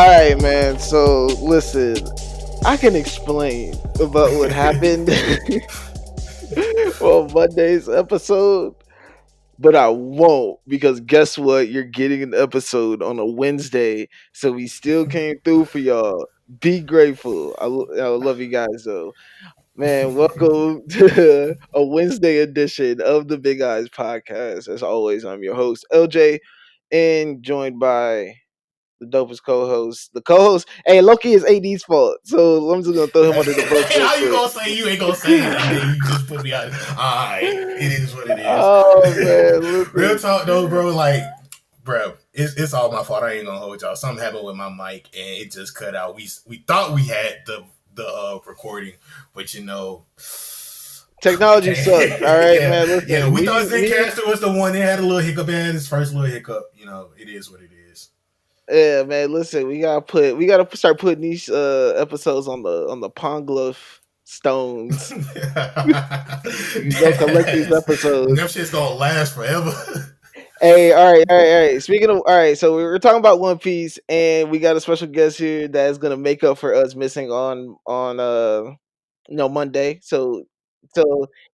right, man. So listen, I can explain about what happened on Monday's episode, but I won't because guess what? You're getting an episode on a Wednesday, so we still came through for y'all. Be grateful. I love you guys though. Man, welcome to a Wednesday edition of the Big Eyes podcast. As always, I'm your host, LJ, and joined by the dopest co-host. The co-host, hey, Loki is AD's fault, so I'm just gonna throw him under the bus real How you quick. gonna say you ain't gonna say it and then you just put me out? Alright, it is what it is. Oh man, Real listen. talk though, bro. Like, bro, it's all my fault. I ain't gonna hold y'all. Something happened with my mic and it just cut out. We thought we had the recording, but Technology sucks. All right, yeah, man. Listen, We thought we Zencaster was the one that had a little hiccup in his first little hiccup. It is what it is. yeah, man. Listen, we gotta start putting these episodes on the Poneglyph stones. You go collect these episodes. Them shit's gonna last forever. Hey, all right. Speaking of, all right, so we were talking about One Piece, and we got a special guest here that is gonna make up for us missing on Monday. So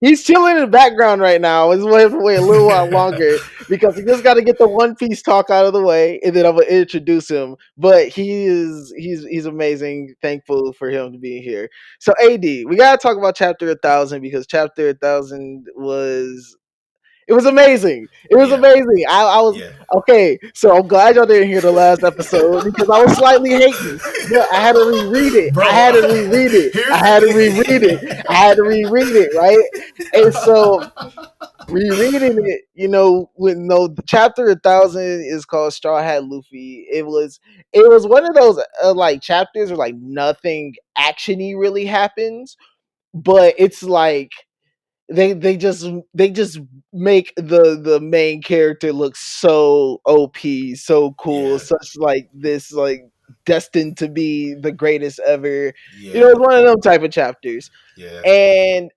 he's chilling in the background right now. He's waiting for wait a little while longer because he just got to get the One Piece talk out of the way, and then I'm gonna introduce him. But he's amazing. Thankful for him to be here. So AD, we gotta talk about Chapter 1,000 because Chapter 1,000 was amazing. It was Yeah, amazing. I was yeah. okay. So I'm glad y'all didn't hear the last episode because I was slightly hating, but I had to reread it. Bro, I had to reread it. here's I the had to reread it. thing. I had to reread it. Right, and so rereading it, with no chapter 1,000 is called Straw Hat Luffy. It was one of those like chapters where like nothing actiony really happens, but it's like they just make the main character look so OP, so cool, Yeah, such like this like destined to be the greatest ever. yeah, It's one of them type of chapters. yeah, And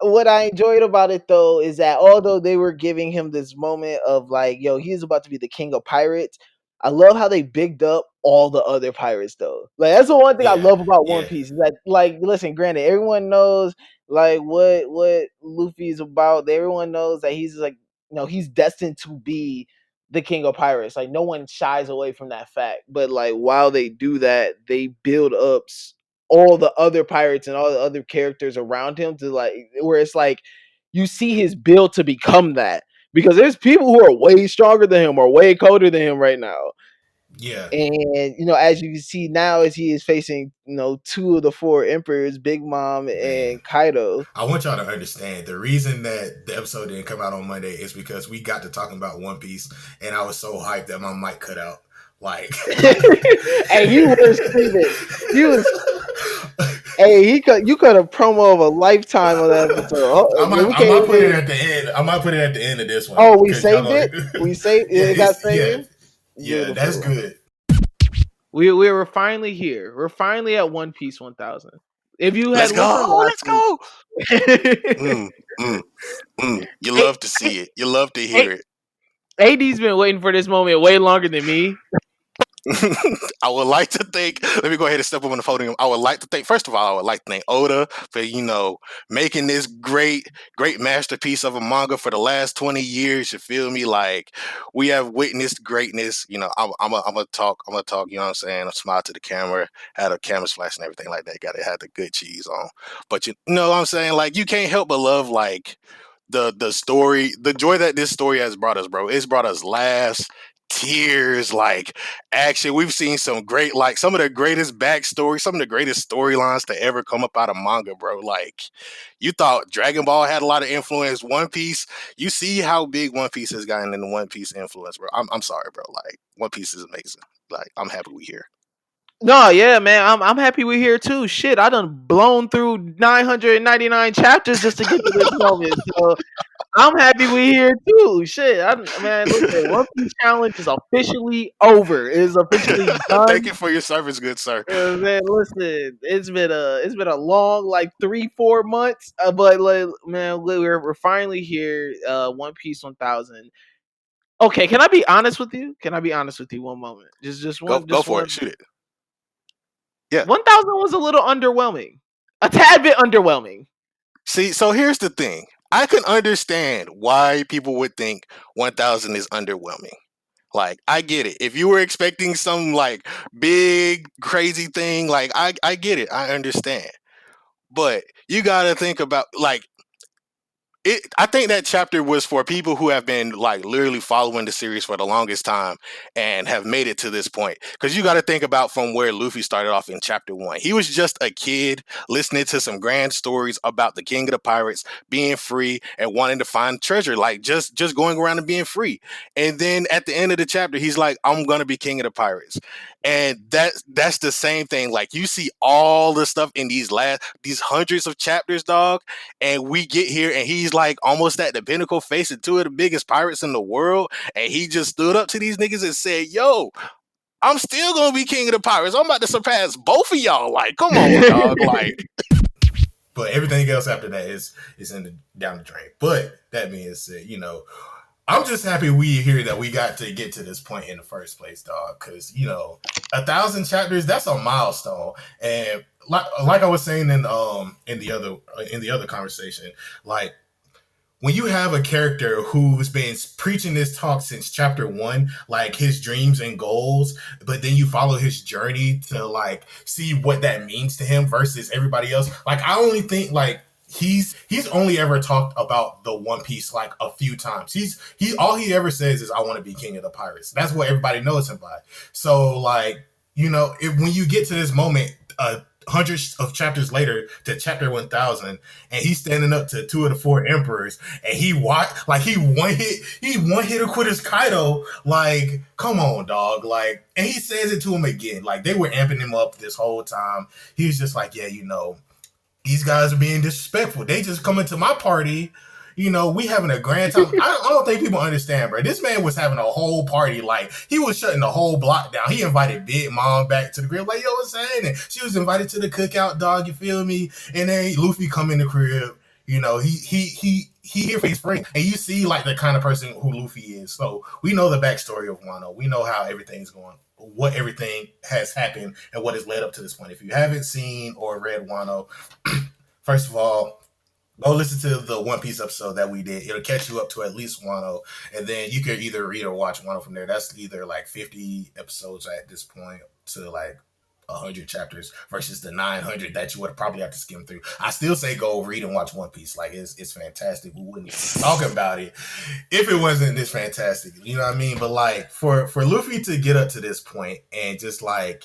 what I enjoyed about it though is that although they were giving him this moment of like, yo, he's about to be the king of pirates. I love how they bigged up all the other pirates though. Like that's the one thing I yeah, love about One yeah, Piece is that like listen, granted, everyone knows like what Luffy's about. Everyone knows that he's like he's destined to be the king of pirates. Like no one shies away from that fact. But like while they do that, they build up all the other pirates and all the other characters around him to like where it's like you see his build to become that because there's people who are way stronger than him or way colder than him right now. yeah. And as you can see now as he is facing two of the four emperors, Big Mom Man, and Kaido. I want y'all to understand the reason that the episode didn't come out on Monday is because we got to talking about One Piece, and I was so hyped that my mic cut out. Like, And you were screaming. You was Hey, you cut a promo of a lifetime on that episode. I Yeah, might, we I can't might put it even. at the end. I might put it at the end of this one Oh, we because y'all saved gonna. it. We saved Yeah, it. Got yeah, saved. yeah. That's Beautiful. good. We were finally here. We're finally at One Piece 1,000. If you had Let's listened go. last Let's go. week, Mm, mm, You A- love to see it. You love to A- hear it. AD's been waiting for this moment way longer than me. I would like to thank. Let me go ahead and step up on the podium. I would like to thank. First of all, I would like to thank Oda for making this great masterpiece of a manga for the last 20 years. You feel me? Like we have witnessed greatness. I'm gonna talk. I'm gonna talk. You know what I'm saying? I smile to the camera. Had a camera flash and everything like that. Got it. Had the good cheese on. But you know what I'm saying? Like you can't help but love like the story, the joy that this story has brought us, bro. It's brought us laughs, tears, like action. We've seen some great, like some of the greatest backstory, some of the greatest storylines to ever come up out of manga, bro. Like you thought Dragon Ball had a lot of influence. One Piece, you see how big One Piece has gotten in the One Piece influence, bro. I'm sorry, bro. Like One Piece is amazing. Like I'm happy we here. No, yeah, man, I'm happy we're here too. Shit, I done blown through 999 chapters just to get to this moment. So I'm happy we're here too. Shit, man, listen, One Piece challenge is officially over. It is officially Thank done. you for your service, good sir. Man, listen, it's been a long like 3-4 months, but like, man, we're finally here. One Piece 1,000. Okay, can I be honest with you? Can I be honest with you one moment? Just Go one, go just for it. one. Shoot it. Yeah. 1000 was a little underwhelming, a tad bit underwhelming. See, so here's the thing. I can understand why people would think 1000 is underwhelming. Like, I get it. If you were expecting some like big crazy thing, like I get it. I understand. But you got to think about like I think that chapter was for people who have been like literally following the series for the longest time and have made it to this point. Because you got to think about from where Luffy started off in chapter 1. He was just a kid listening to some grand stories about the king of the pirates being free and wanting to find treasure, like just going around and being free. And then at the end of the chapter, he's like, "I'm gonna be king of the pirates." And that's the same thing. Like, you see all the stuff in these hundreds of chapters, dog, and we get here and he's like almost at the pinnacle facing two of the biggest pirates in the world, and he just stood up to these niggas and said, "Yo, I'm still gonna be king of the pirates. I'm about to surpass both of y'all." Like, come on, dog. Like, But everything else after that is down the drain. But that being said, I'm just happy we here that we got to get to this point in the first place, dog. Because 1,000 chapters, that's a milestone. And like I was saying in the other conversation, like, when you have a character who's been preaching this talk since chapter 1, like his dreams and goals, but then you follow his journey to like see what that means to him versus everybody else. Like, I only think like he's only ever talked about the One Piece like a few times. All he ever says is, "I want to be king of the pirates." That's what everybody knows him by. So like, when you get to this moment, hundreds of chapters later to chapter 1000, and he's standing up to two of the four emperors, and he one hit or quit his Kaido. Like, come on, dog. Like, and he says it to him again. Like, they were amping him up this whole time. He was just like, "Yeah, these guys are being disrespectful. They just coming to my party. We having a grand time." I don't think people understand, bro. This man was having a whole party. Like, he was shutting the whole block down. He invited Big Mom back to the crib. Like, "Yo, what's happening?" She was invited to the cookout, dog. You feel me? And then Luffy come in the crib. He here for his friend. And you see, like, the kind of person who Luffy is. So we know the backstory of Wano. We know how everything's going, what everything has happened, and what has led up to this point. If you haven't seen or read Wano, first of all, go listen to the One Piece episode that we did. It'll catch you up to at least Wano, and then you can either read or watch Wano from there. That's either like 50 episodes at this point to like 100 chapters versus the 900 that you would probably have to skim through. I still say go read and watch One Piece. Like, it's fantastic. We wouldn't even talk about it if it wasn't this fantastic. You know what I mean? But like, for Luffy to get up to this point and just like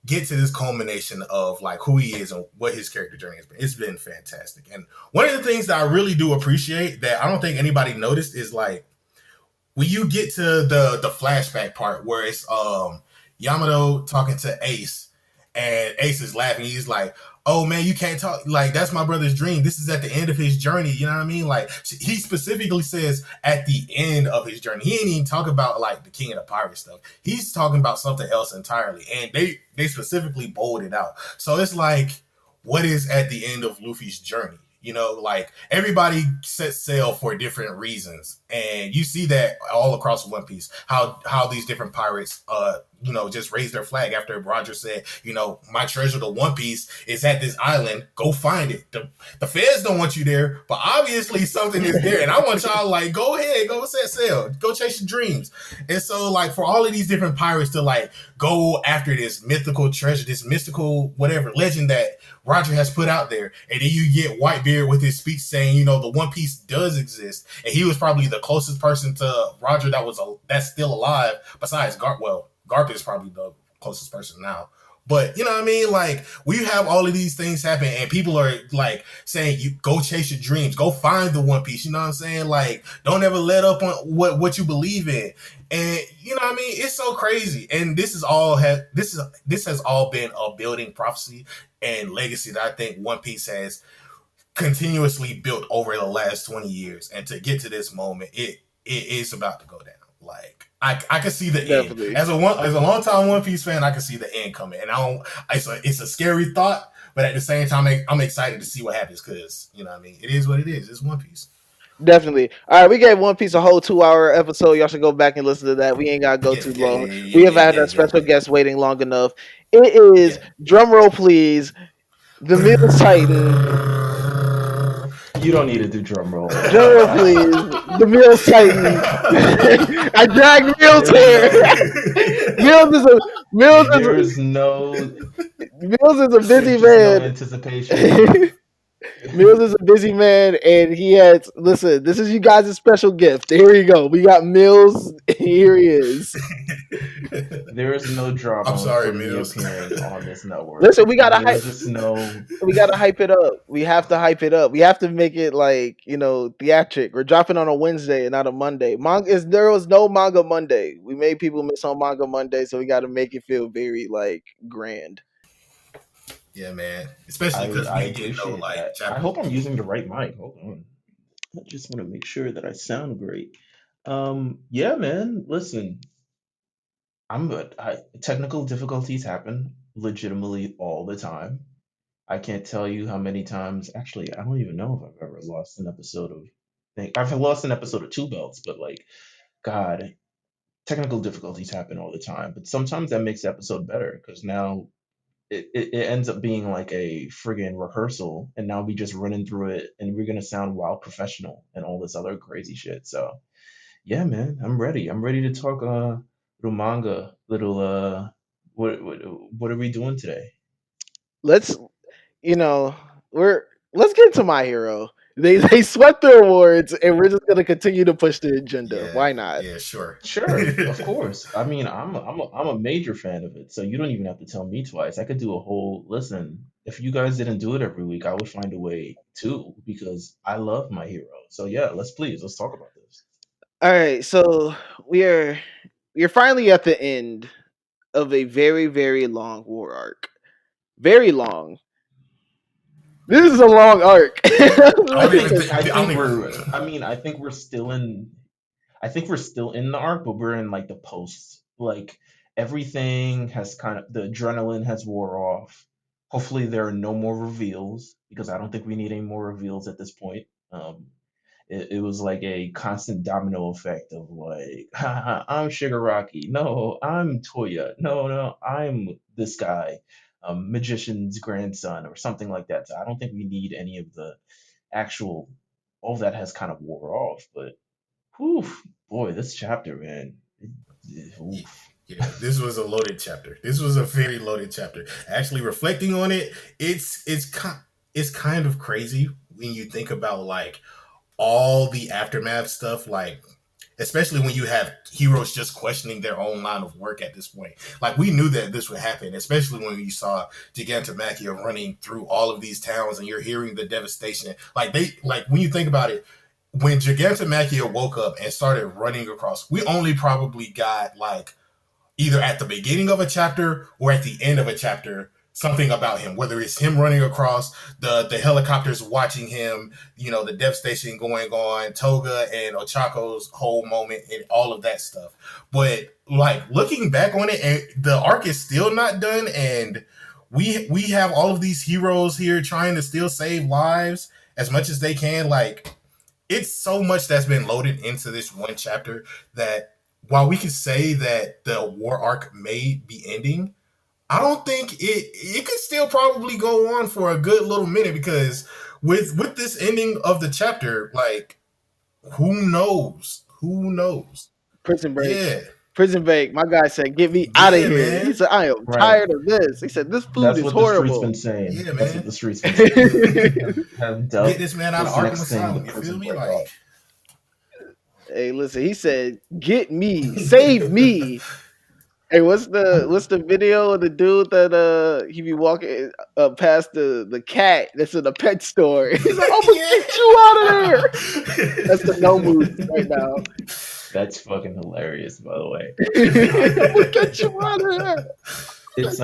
get to this culmination of like who he is and what his character journey has been, it's been fantastic. And one of the things that I really do appreciate that I don't think anybody noticed is like when you get to the flashback part where it's Yamato talking to Ace, and Ace is laughing. He's like, "Oh man, you can't talk, like, that's my brother's dream. This is at the end of his journey." You know what I mean? Like, he specifically says at the end of his journey. He ain't even talk about like the King of the Pirate stuff. He's talking about something else entirely. And they specifically bold it out. So it's like, what is at the end of Luffy's journey? Like, everybody sets sail for different reasons, and you see that all across One Piece. How these different pirates, just raised their flag after Roger said, "My treasure, the One Piece, is at this island. Go find it." The feds don't want you there, but obviously something is there, and I want y'all like, go ahead, go set sail, go chase your dreams. And so, like, for all of these different pirates to like go after this mythical treasure, this mystical whatever legend that Roger has put out there, and then you get Whitebeard with his speech saying, the One Piece does exist, and he was probably the closest person to Roger that's still alive besides Garp. Well, Garp is probably the closest person now. But you know what I mean? Like, we have all of these things happen, and people are like saying, "You go chase your dreams, go find the One Piece." You know what I'm saying? Like, don't ever let up on what you believe in. And you know what I mean? It's so crazy. And this has all been a building prophecy and legacy that I think One Piece has continuously built over the last 20 years. And to get to this moment, it is about to go down. Like, I can see the Definitely. end. As a long time One Piece fan, I can see the end coming. And it's a scary thought, but at the same time, I'm excited to see what happens because, you know what I mean? It is what it is. It's One Piece. Definitely. All right, we gave One Piece a whole 2 hour episode. Y'all should go back and listen to that. We ain't gotta go Yeah, too yeah, long. yeah, yeah, We have yeah, had yeah, our yeah, special yeah, guest waiting long enough. It is yeah. drum roll, please. The Meelz Titan. You don't need to do drum roll. Drum roll, please. The Meelz Titan. I dragged Meelz There's here. no, Meelz is a Meelz is there's no, Meelz is a busy there's just no man. anticipation. Mills is a busy man, and he has. Listen, this is you guys' special gift. Here you go. We got Mills. Here he is. There is no I'm drama sorry, for me Mills. appearing on this network. Listen, we gotta hype. There's just no. We gotta hype it up. We have to hype it up. We have to make it like theatric. We're dropping on a Wednesday and not a Monday. Manga is there was no manga Monday. We made people miss on manga Monday, so we got to make it feel very like grand. Yeah, man. Especially because I we get no appreciate like that. I chapters. hope I'm using the right mic. Hold on. I just want to make sure that I sound great. Yeah, man. Listen, technical difficulties happen legitimately all the time. I can't tell you how many times. Actually, I don't even know if I've ever lost an episode of. I've lost an episode of Two Belts, but like, God, technical difficulties happen all the time. But sometimes that makes the episode better because now it ends up being like a friggin' rehearsal, and now we just running through it, and we're gonna sound wild professional and all this other crazy shit. So yeah, man, I'm ready. I'm ready to talk little manga, little what are we doing today? Let's you know we're let's get to My Hero. They swept the awards, and we're just gonna continue to push the agenda. Yeah, Why not? yeah, sure. Sure, of course. I mean, I'm a major fan of it, so you don't even have to tell me twice. I could do a whole listen. If you guys didn't do it every week, I would find a way too because I love my hero. So yeah, let's talk about this. All right, so we're finally at the end of a very very long war arc. Very long. This is a long arc. I I don't even think think. I I don't think even. we're I mean, I think we're still in the arc, but we're in like the post. Like everything has kind of the adrenaline has wore off. Hopefully there are no more reveals because I don't think we need any more reveals at this point. It was like a constant domino effect of like, I'm Shigaraki. No, I'm Toya. No, no, I'm this guy, magician's grandson or something like that. So I don't think we need any of the actual. All that has kind of wore off, but whew, boy, this chapter, man. Oof. Yeah, this was a loaded chapter. This was a very loaded chapter. Actually, reflecting on it, it's kind of crazy when you think about like all the aftermath stuff, like especially when you have heroes just questioning their own line of work at this point. Like we knew that this would happen, especially when you saw Gigantomachia running through all of these towns and you're hearing the devastation. Like when you think about it, when Gigantomachia woke up and started running across, we only probably got like either at the beginning of a chapter or at the end of a chapter something about him, whether it's him running across the helicopters watching him, the devastation going on, Toga and Ochako's whole moment and all of that stuff. But like looking back on it, and the arc is still not done, and we have all of these heroes here trying to still save lives as much as they can. Like it's so much that's been loaded into this one chapter that while we can say that the war arc may be ending, I don't think it could still probably go on for a good little minute because with this ending of the chapter, like who knows? Who knows? Prison break. Yeah. Prison break. My guy said, "Get me out of Yeah, here." He man. said, "I am Right. tired of this." He said, "This food That's is what the streets horrible." been saying. Yeah, That's what man. the streets been saying. We have Get dealt this man out of this Arkham next thing Asylum. with You feel prison me? break Like off. Hey, listen. He said, "Get me, save me." Hey, what's the video of the dude that he be walking past the cat that's in the pet store? He's like, "I'm gonna get you out of there." That's the no moves right now. That's fucking hilarious, by the way. I'm gonna get you out of there. It's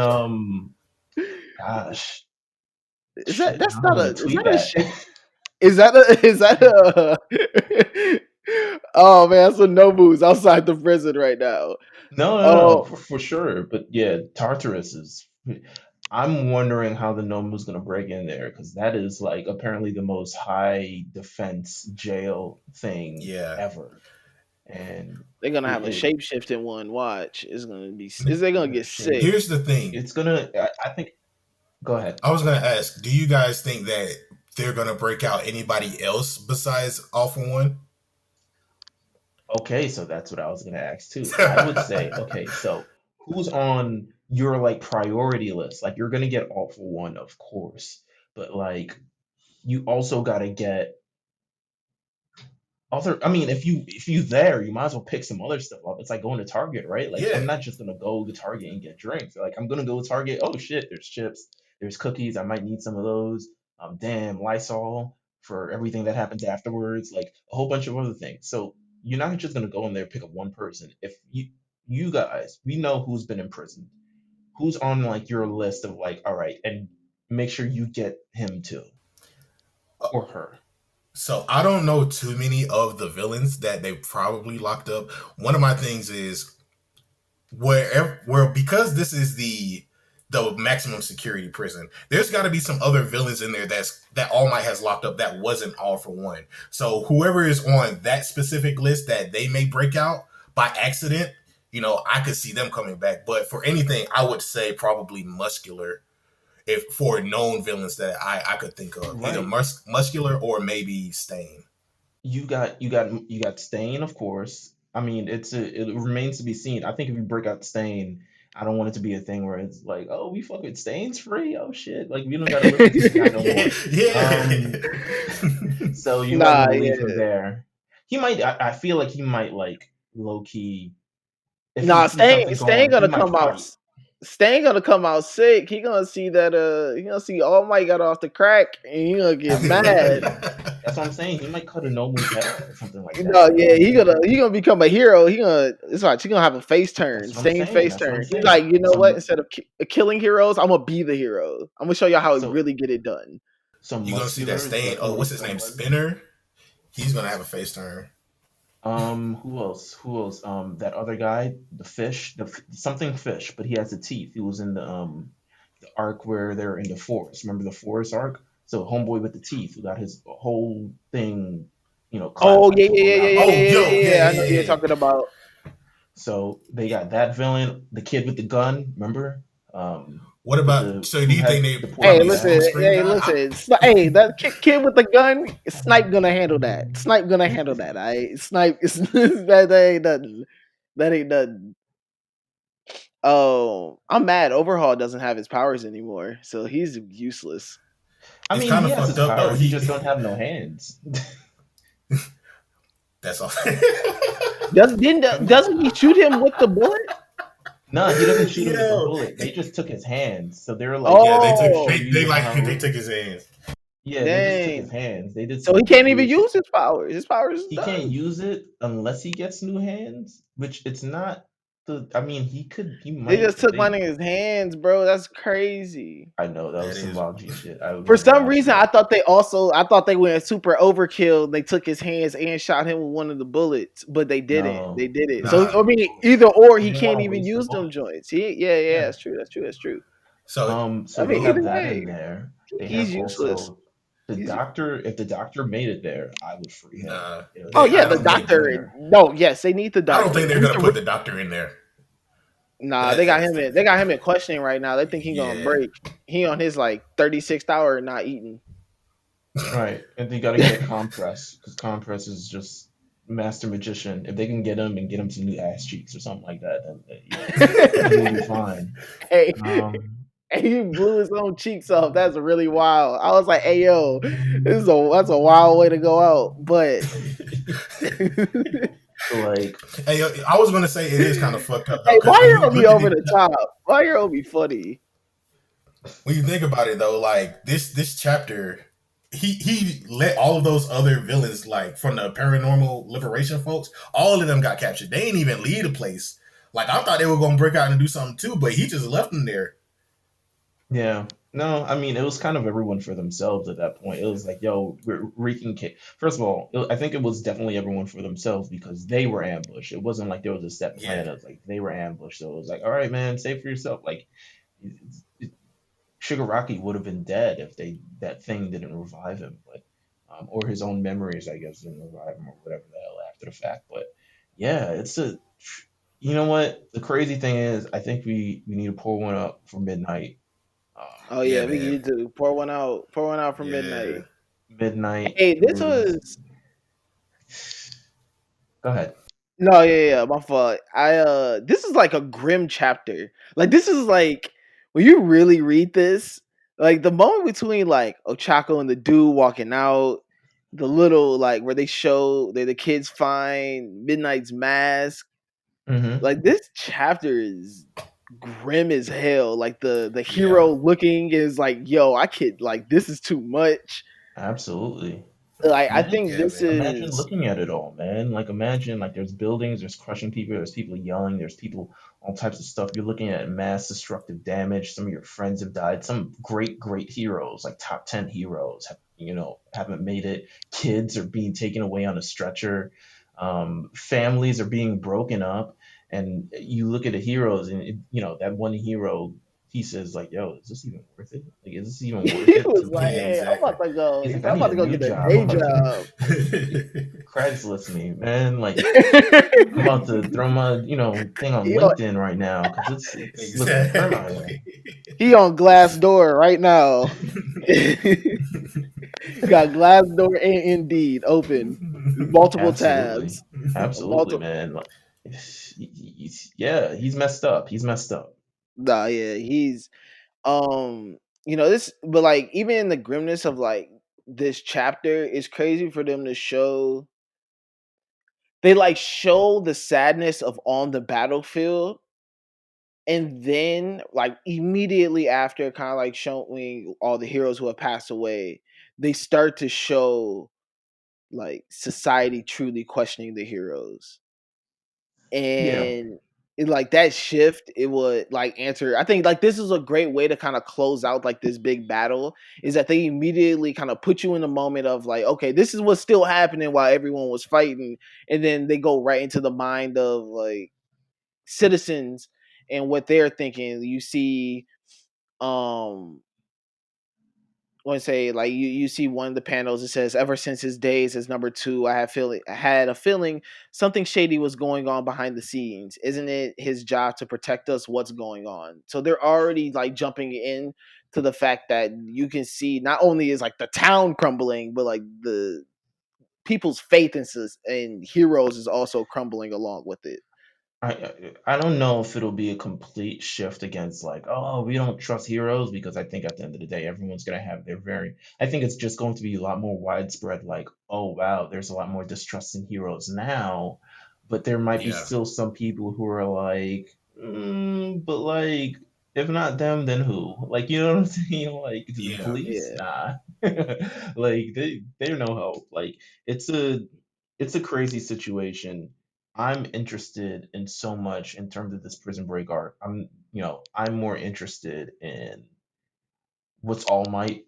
gosh, Is that shit. that's I don't not a want to is tweet that a that. shit? Is that a oh man, that's a no moves outside the prison right now. No, no, no, Oh for sure. But yeah, Tartarus is. I'm wondering how the Nomu's gonna break in there because that is like apparently the most high defense jail thing Yeah. ever, and They're gonna have a it shapeshifting one. Watch, it's gonna be. Is they gonna the get shape. sick? Here's the thing. It's gonna. I think. Go ahead. I was gonna ask, do you guys think that they're gonna break out anybody else besides All for One? Okay, so that's what I was gonna ask too. I would say, okay, so who's on your like priority list? Like you're gonna get all for one, of course, but like you also gotta get other. I mean, if you there, you might as well pick some other stuff up. It's like going to Target, right? Like Yeah. I'm not just gonna go to Target and get drinks. Like I'm gonna go to Target. Oh shit, there's chips, there's cookies. I might need some of those. Damn, Lysol for everything that happens afterwards. Like a whole bunch of other things. So you're not just gonna go in there and pick up one person. If you guys, we know who's been imprisoned, who's on like your list of like, all right, and make sure you get him too or her. So I don't know too many of the villains that they probably locked up. One of my things is where because this is the maximum security prison, there's got to be some other villains in there that All Might has locked up that wasn't All for One. So whoever is on that specific list that they may break out by accident, I could see them coming back. But for anything, I would say probably Muscular. If for known villains that I could think of, either Right. Muscular or maybe Stain. You got Stain, of course. I mean, it remains to be seen. I think if you break out Stain, I don't want it to be a thing where it's like, oh, we fucking Stain's free. Oh shit, like we don't gotta live with this guy no more. Yeah. Um, so you might Nah, want to leave him yeah. there. He might. I feel like he might like low key. If he Nah, sees something Stain going, he gonna might come out. fight. Stain gonna come out sick. He gonna see that. He gonna see All Might got off the crack, and he gonna get mad. Absolutely. That's what I'm saying. He might cut a Nomu's head off or something like You that. know, Like yeah, he gonna become a hero. It's like he gonna have a face turn, that's what I'm Stain saying. face That's what I'm turn. He's like, saying. you know what? Some Instead of killing heroes, I'm gonna be the hero. I'm gonna show y'all how we so really get it done. some You're gonna see that muscular is Stain. Oh, definitely what's his name? someone. Spinner. He's gonna have a face turn. Who else? Who else? That other guy, the fish, something fish, but he has the teeth. He was in the arc where they're in the forest. Remember the forest arc? So homeboy with the teeth who got his whole thing, Oh clapped yeah, to the yeah, yeah, yeah, ground. yeah, Oh, yeah, yo, yeah, yeah, yeah. I yeah, know you're yeah. talking about. So they got that villain, the kid with the gun. Remember? What With about? the So, do who you think had they the pointy Hey, probably listen, smoke hat. screen hey, guy? listen. Hey, that kid with the gun, Snipe gonna handle that. Snipe gonna handle that. I Snipe is that ain't nothing. That ain't nothing. Oh, I'm mad. Overhaul doesn't have his powers anymore, so he's useless. I It's mean, kind he of has fucked his up though. powers. He just don't have no hands. That's all. Doesn't he shoot him with the bullet? No, he doesn't shoot him with the Yo, bullet. They just took his hands. So they were like, yeah, they we're took gonna show Oh, they you like they how. took his hands. Yeah, they just took his dang. hands. They did So he some can't even weird shit. use his powers. His powers is He can't done. use it unless he gets new hands, which it's not the. I mean, he could. He They might. just took They. one of his hands, bro. That's crazy. I know that That was some is wild G shit. I For remember some watching reason, it. I thought they went super overkill. They took his hands and shot him with one of the bullets, but they didn't. They No, did it. So nah. I mean, either or, he he didn't want can't to even waste the use them bullet. joints. Yeah, Yeah. that's true. That's true. That's true. So So I they mean, have either that in way, there. They have he's useless. also the He's doctor. If the doctor made it there, I would free him. nah, Oh If yeah, I he the don't made think it doctor. there. No, yes, they need the I don't doctor. think they're gonna put the doctor in there. Nah, That is they got him in questioning right now. They think he gonna yeah. break. He on his like 36th hour not eating. Right, and they got to get Compress because Compress is just master magician. If they can get him and get him some new ass cheeks or something like that, then he will be fine. Hey, Um, and he blew his own cheeks off. That's really wild. I was like, "Hey, yo, that's a wild way to go out." But hey, like Hey, I was gonna say it is kind of fucked up though, because why when you you gonna be look at over it, the top? Why you gonna be funny? when you think about it though, like this chapter, he let all of those other villains, like from the paranormal liberation folks, all of them got captured. They ain't even leave the place. Like I thought they were gonna break out and do something too, but he just left them there. yeah, no, I mean it was kind of everyone for themselves at that point. It was like, yo, we're wreaking. First of all, I think it was definitely everyone for themselves because they were ambushed. It wasn't like there was a set Yeah, plan. It was like they were ambushed. So it was like, all right, man, save for yourself. Like Shigaraki would have been dead if that thing didn't revive him, but or his own memories, I guess, didn't revive him or whatever the hell after the fact. But yeah, it's a you know what the crazy thing is, I think we need to pour one up for midnight. Um, Oh Yeah, yeah, we man. need to pour one out for Yeah. midnight. midnight Hey, this was was go ahead. no, yeah, my fault. This is like a grim chapter. Like this is like when you really read this, like the moment between like Ochako and the dude walking out, the little like where they show that the kids find Midnight's mask. Hmm. Like this chapter is grim as hell. Like the Yeah. hero looking is like, yo, I could like this is too much. Absolutely. Like I Imagine, think Yeah, this man. imagine is looking at it all, man. Like imagine like there's buildings, there's crushing people, there's people yelling, there's people all types of stuff. You're looking at mass destructive damage. Some of your friends have died. Some great heroes, like top 10 heroes, haven't made it. Kids are being taken away on a stretcher. Families are being broken up. And you look at the heroes, and that one hero, he says like, "Yo, is this even worth it? Like, is this even worth he it was to like, Yeah, be?" hey, I'm exactly. about to go. He's He like, said, "I I'm need about a to go new get a job. I'm day about to job. Craigslist me, man. Like, I'm about to throw my thing on he, on, LinkedIn right now because it's looking grim out here." Exactly. he on Glassdoor right now. Got Glassdoor and Indeed open, multiple Absolutely, tabs. absolutely, Multiple. man. Like, yeah, he's messed up. He's messed up. Nah, yeah, he's this, but like even in the grimness of like this chapter, it's crazy for them to show. They like show the sadness of on the battlefield, and then like immediately after kind of like showing all the heroes who have passed away, they start to show like society truly questioning the heroes. Yeah, And like that shift, it would like answer. I think like this is a great way to kind of close out like this big battle, is that they immediately kind of put you in the moment of like, okay, this is what's still happening while everyone was fighting, and then they go right into the mind of like citizens and what they're thinking. You see, um, I want to say like you see one of the panels. It says, "Ever since his days as number two, I had a feeling something shady was going on behind the scenes. Isn't it his job to protect us? What's going on?" So they're already like jumping in to the fact that you can see not only is like the town crumbling, but like the people's faith in heroes is also crumbling along with it. I don't know if it'll be a complete shift against like, oh, we don't trust heroes, because I think at the end of the day everyone's gonna have their very I think it's just going to be a lot more widespread, like, oh wow, there's a lot more distrust in heroes now, but there might be Yeah. still some people who are like, but like, if not them, then who? Like, you know what I'm saying? Like, the Yeah. police? Yeah, Nah. Like, they're no help. Like, it's a it's a crazy situation. I'm interested in so much in terms of this Prison Break arc. I'm more interested in what's All Might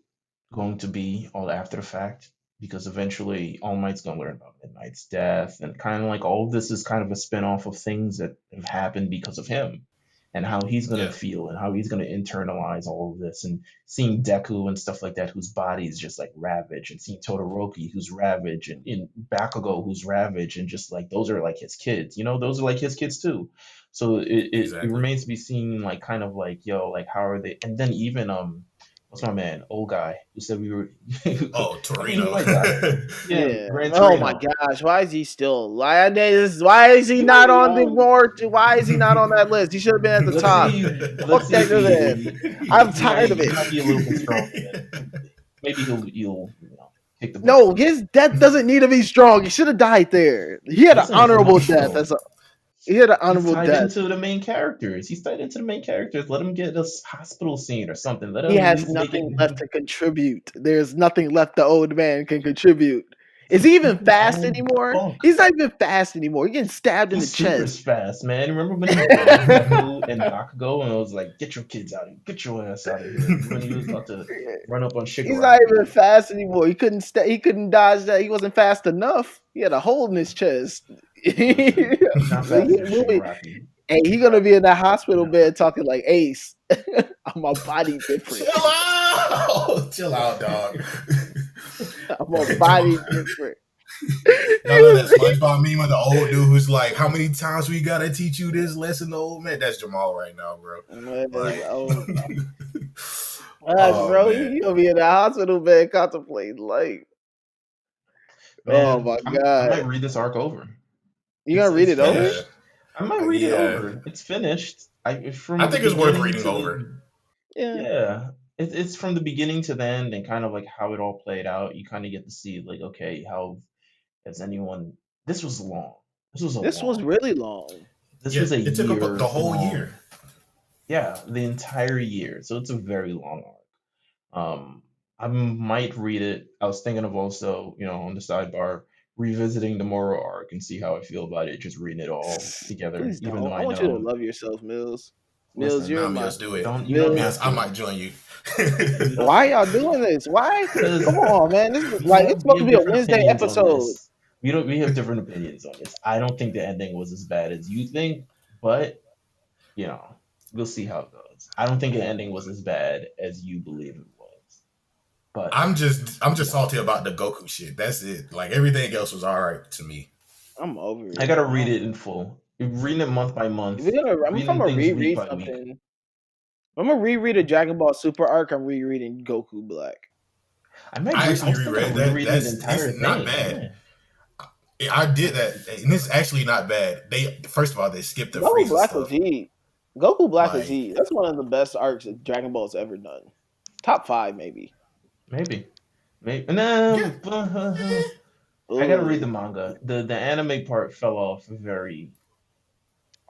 going to be all after the fact, because eventually All Might's gonna learn about Midnight's death, and kind of like all of this is kind of a spin-off of things that have happened because of him, and how he's gonna Yeah. feel and how he's gonna internalize all of this, and seeing Deku and stuff like that, whose body is just like ravaged, and seeing Todoroki who's ravaged, and in Bakugo who's ravaged, and just like those are like his kids, those are like his kids too. So it Exactly. remains to be seen, like kind of like, yo, like how are they, and then even what's my man, old guy who said we were. Oh, I mean, he Torino. might die. Yeah, yeah. Gran Oh my Torino. gosh, why is he still? Why is he He might not be on the old. board? Why is he not on that list? He should have been at the Let's top. see. Let's Fuck see that if to them. I'm tired of he it. might be a little bit stronger than. Maybe he'll kick the bucket. No, his death doesn't need to be strong. He should have died there. He had an Doesn't is honorable death. emotional. He had an He's honorable tied death. into the main characters. He's tied into the main characters. Let him get a hospital scene or something. Let He him at has least make it. nothing left to contribute. There's nothing left the old man can contribute. Is he even He's fast all anymore? bunk. He's not even fast anymore. He's getting stabbed in the He's super chest. fast, man. Remember when he grabbed Deku and Bakugo and was like, "Get your kids out of here! Get your ass out of here!" When he was about to run up on He's not even Shigaraki. fast anymore. He couldn't he couldn't dodge that. He wasn't fast enough. He had a hole in his chest. Listen, he's not Like, faster than Shigaraki. hey, he gonna be Shigaraki in that is hospital enough. bed talking like Ace. My body different. Chill out, dog. My body different. Y'all know that SpongeBob meme of the old dude who's like, "How many times we gotta teach you this lesson, old man?" That's Jamal right now, bro. Like, Gosh, oh bro, man, you gonna be in the hospital bed contemplating life. Oh Man, my I god, might read this arc over. you gonna read It's it over? yeah, finished. I might read it yeah. over. It's finished. I From the think it's worth beginning reading to over. the Yeah. yeah. It's from the beginning to the end and kind of like how it all played out. You kind of get to see like, okay, how has anyone? This was long. This was a This was long. really long. This Yeah, was a it took up the year whole long. year. Yeah, the entire year. So it's a very long arc. I might read it. I was thinking of also, on the sidebar, revisiting the Moro arc and see how I feel about it. Just reading it all together, Please even though don't. I I want you to know. love yourself, Mills. Mills, Listen, you're Nah, my Meelz, do it. you don't Mills. Meelz, have I to. might join you. You don't Why y'all doing this? Why? Come because on, man. This is we like it's have we supposed to have be a different Wednesday opinions on episode. this. We have different opinions on this. I don't think the ending was as bad as you think, but you know, we'll see how it goes. I don't think the ending was as bad as you believe it was. But I'm just salty about the Goku shit. That's it. Like everything else was all right to me. I'm over I it. gotta read it in full. Reading it month by If month, you're gonna, if I'm reading gonna things week reread by week. something, I'm gonna reread a Dragon Ball Super arc. I'm rereading Goku Black. I I actually was thinking reread of that. rereading the It's entire not thing. bad. Yeah. I did that, and it's actually not bad. They first of all they skipped the Goku Frieza Black was stuff. heat. Goku Black was Like, heat. That's one of the best arcs that Dragon Ball's ever done. Top 5, maybe. Maybe. Maybe. yeah, No, I gotta read the Ooh. manga. The anime part fell off very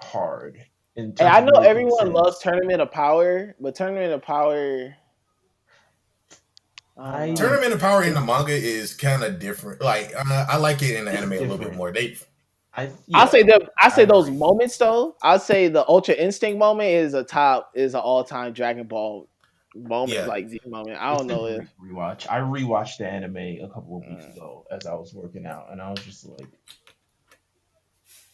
hard in Hey, terms I of know making everyone loves sense. Tournament of Power, but Tournament of Power, I don't I know. Tournament of Power in the it, manga is kind of different. Like, I like it in the it's anime a little bit different. more. They, I I say those agree. moments though. I say the Ultra Instinct moment is an all time Dragon Ball moment, yeah, like Z moment. I It's don't a know if great rewatch. I rewatched the anime a couple of weeks uh, ago as I was working out, and I was just like,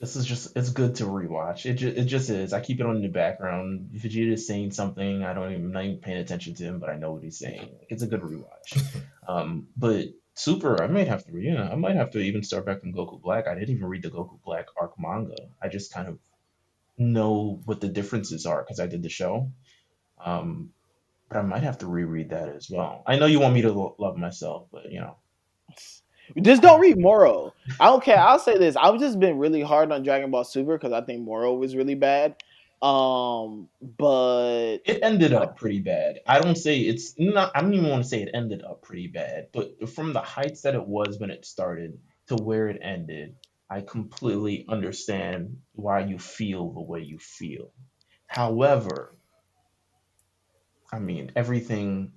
this is just it's good to rewatch. It just is. I keep it on in the background. Vegeta's saying something, I'm not even paying attention to him, but I know what he's saying. Like, it's a good rewatch. But Super, I might have to even start back from Goku Black. I didn't even read the Goku Black arc manga. I just kind of know what the differences are because I did the show. Um, but I might have to reread that as well. I know you want me to love myself, but just don't read Moro. I don't care. I'll say this. I've just been really hard on Dragon Ball Super because I think Moro was really bad. But it ended like up pretty bad. I don't say it's not. I don't even want to say it ended up pretty bad, but from the heights that it was when it started to where it ended, I completely understand why you feel the way you feel. However, I mean everything.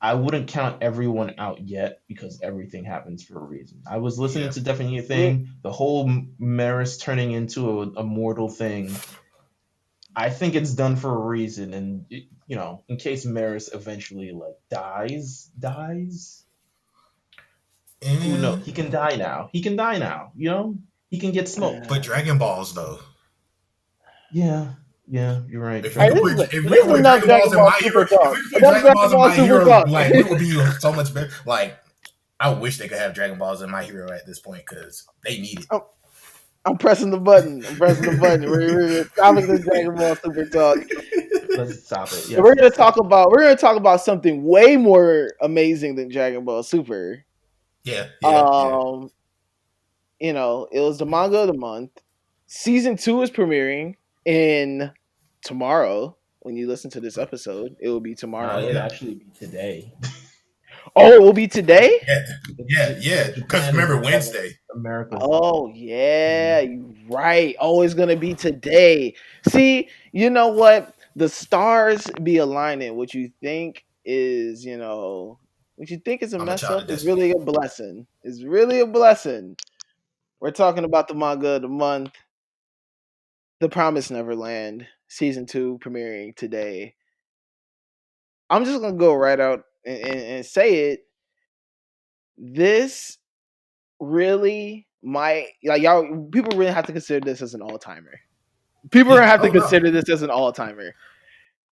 I wouldn't count everyone out yet because everything happens for a reason. I was listening yeah. to Definitely a re- Thing, the whole Maris turning into a mortal thing. I think it's done for a reason, and in case Maris eventually like dies, who knows? And He can die now. He can die now. He can get smoked. but Dragon Balls though, Yeah, yeah, you're right. if we all right, could Dragon put Ball. if we this could is put enough Dragon Balls Dragon in Ball my hero, Super if talk. we could put Enough Dragon Dragon Balls in Ball my Super hero, talk. like we would be so much better. Like, I wish they could have Dragon Balls in my hero at this point because they need I'm pressing the button. I'm pressing the button. We're stopping this Dragon Ball Super talk. Let's stop it. And Yes, let's stop it. we're gonna talk about something way more amazing than Dragon Ball Super. it. Yeah. Um, it was the manga of the month. Season 2 is premiering in tomorrow. When you listen to this episode, it will be It would tomorrow. Yeah. actually be today. Oh, it will be today? Yeah, yeah. Because Japan is remember the 7th. Wednesday. America's the Oh 8th. yeah, Mhm. you right. Oh, it's gonna be today. See, you know what? The stars be aligning. What you think is a I'm a mess child up of is destiny. really a blessing. It's really a blessing. We're talking about the manga of the month, The Promised Neverland, season 2 premiering today. I'm just gonna go right out and say it. This really might like y'all people really have to consider this as an all timer. People are Yeah. gonna have to Oh no. consider this as an all timer.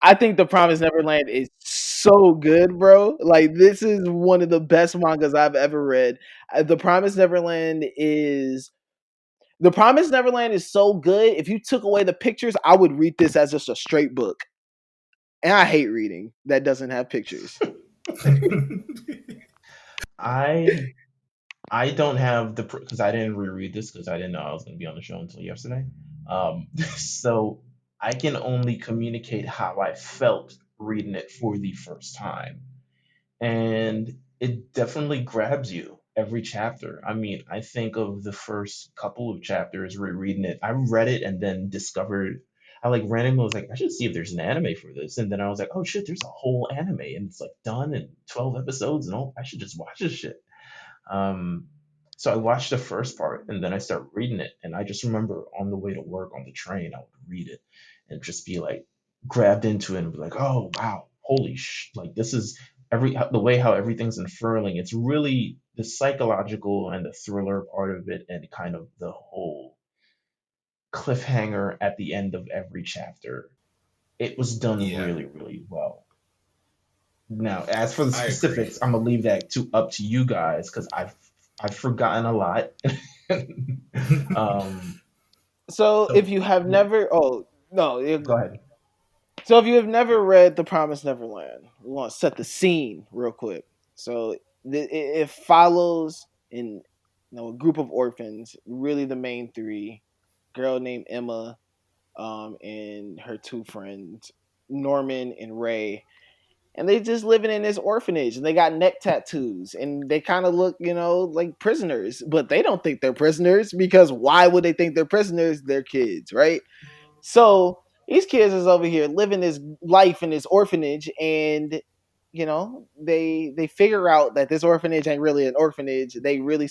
I think The Promised Neverland is so good, bro. Like this is one of the best mangas I've ever read. The Promised Neverland is so good. If you took away the pictures, I would read this as just a straight book. And I hate reading that doesn't have pictures. I I don't have the because I didn't reread this because I didn't know I was going to be on the show until yesterday. So I can only communicate how I felt reading it for the first time, and it definitely grabs you every chapter. I mean, I think of the first couple of chapters rereading it. I read it and then discovered. I like randomly was like, I should see if there's an anime for this, and then I was like, oh shit, there's a whole anime, and it's like done in 12 episodes, and all. I should just watch this shit. Um, so I watched the first part and then I start reading it. And I just remember on the way to work on the train, I would read it and just be like grabbed into it and be like, oh, wow, like this is the way how everything's unfurling. It's really the psychological and the thriller part of it and kind of the whole cliffhanger at the end of every chapter. It was done Yeah, really, really well. Now, as for the I agree. specifics, I'm gonna leave that to up to you guys because I've forgotten a lot. um, So if so you have never, oh no, go ahead. so if you have never read The Promised Neverland, we want to set the scene real quick. So it follows in a group of orphans, really the main three, girl named Emma, and her two friends, Norman and Ray, and they just living in this orphanage, and they got neck tattoos, and they kind of look, like prisoners, but they don't think they're prisoners because why would they think they're prisoners? They're kids, right? So these kids is over here living this life in this orphanage, and they figure out that this orphanage ain't really an orphanage. They really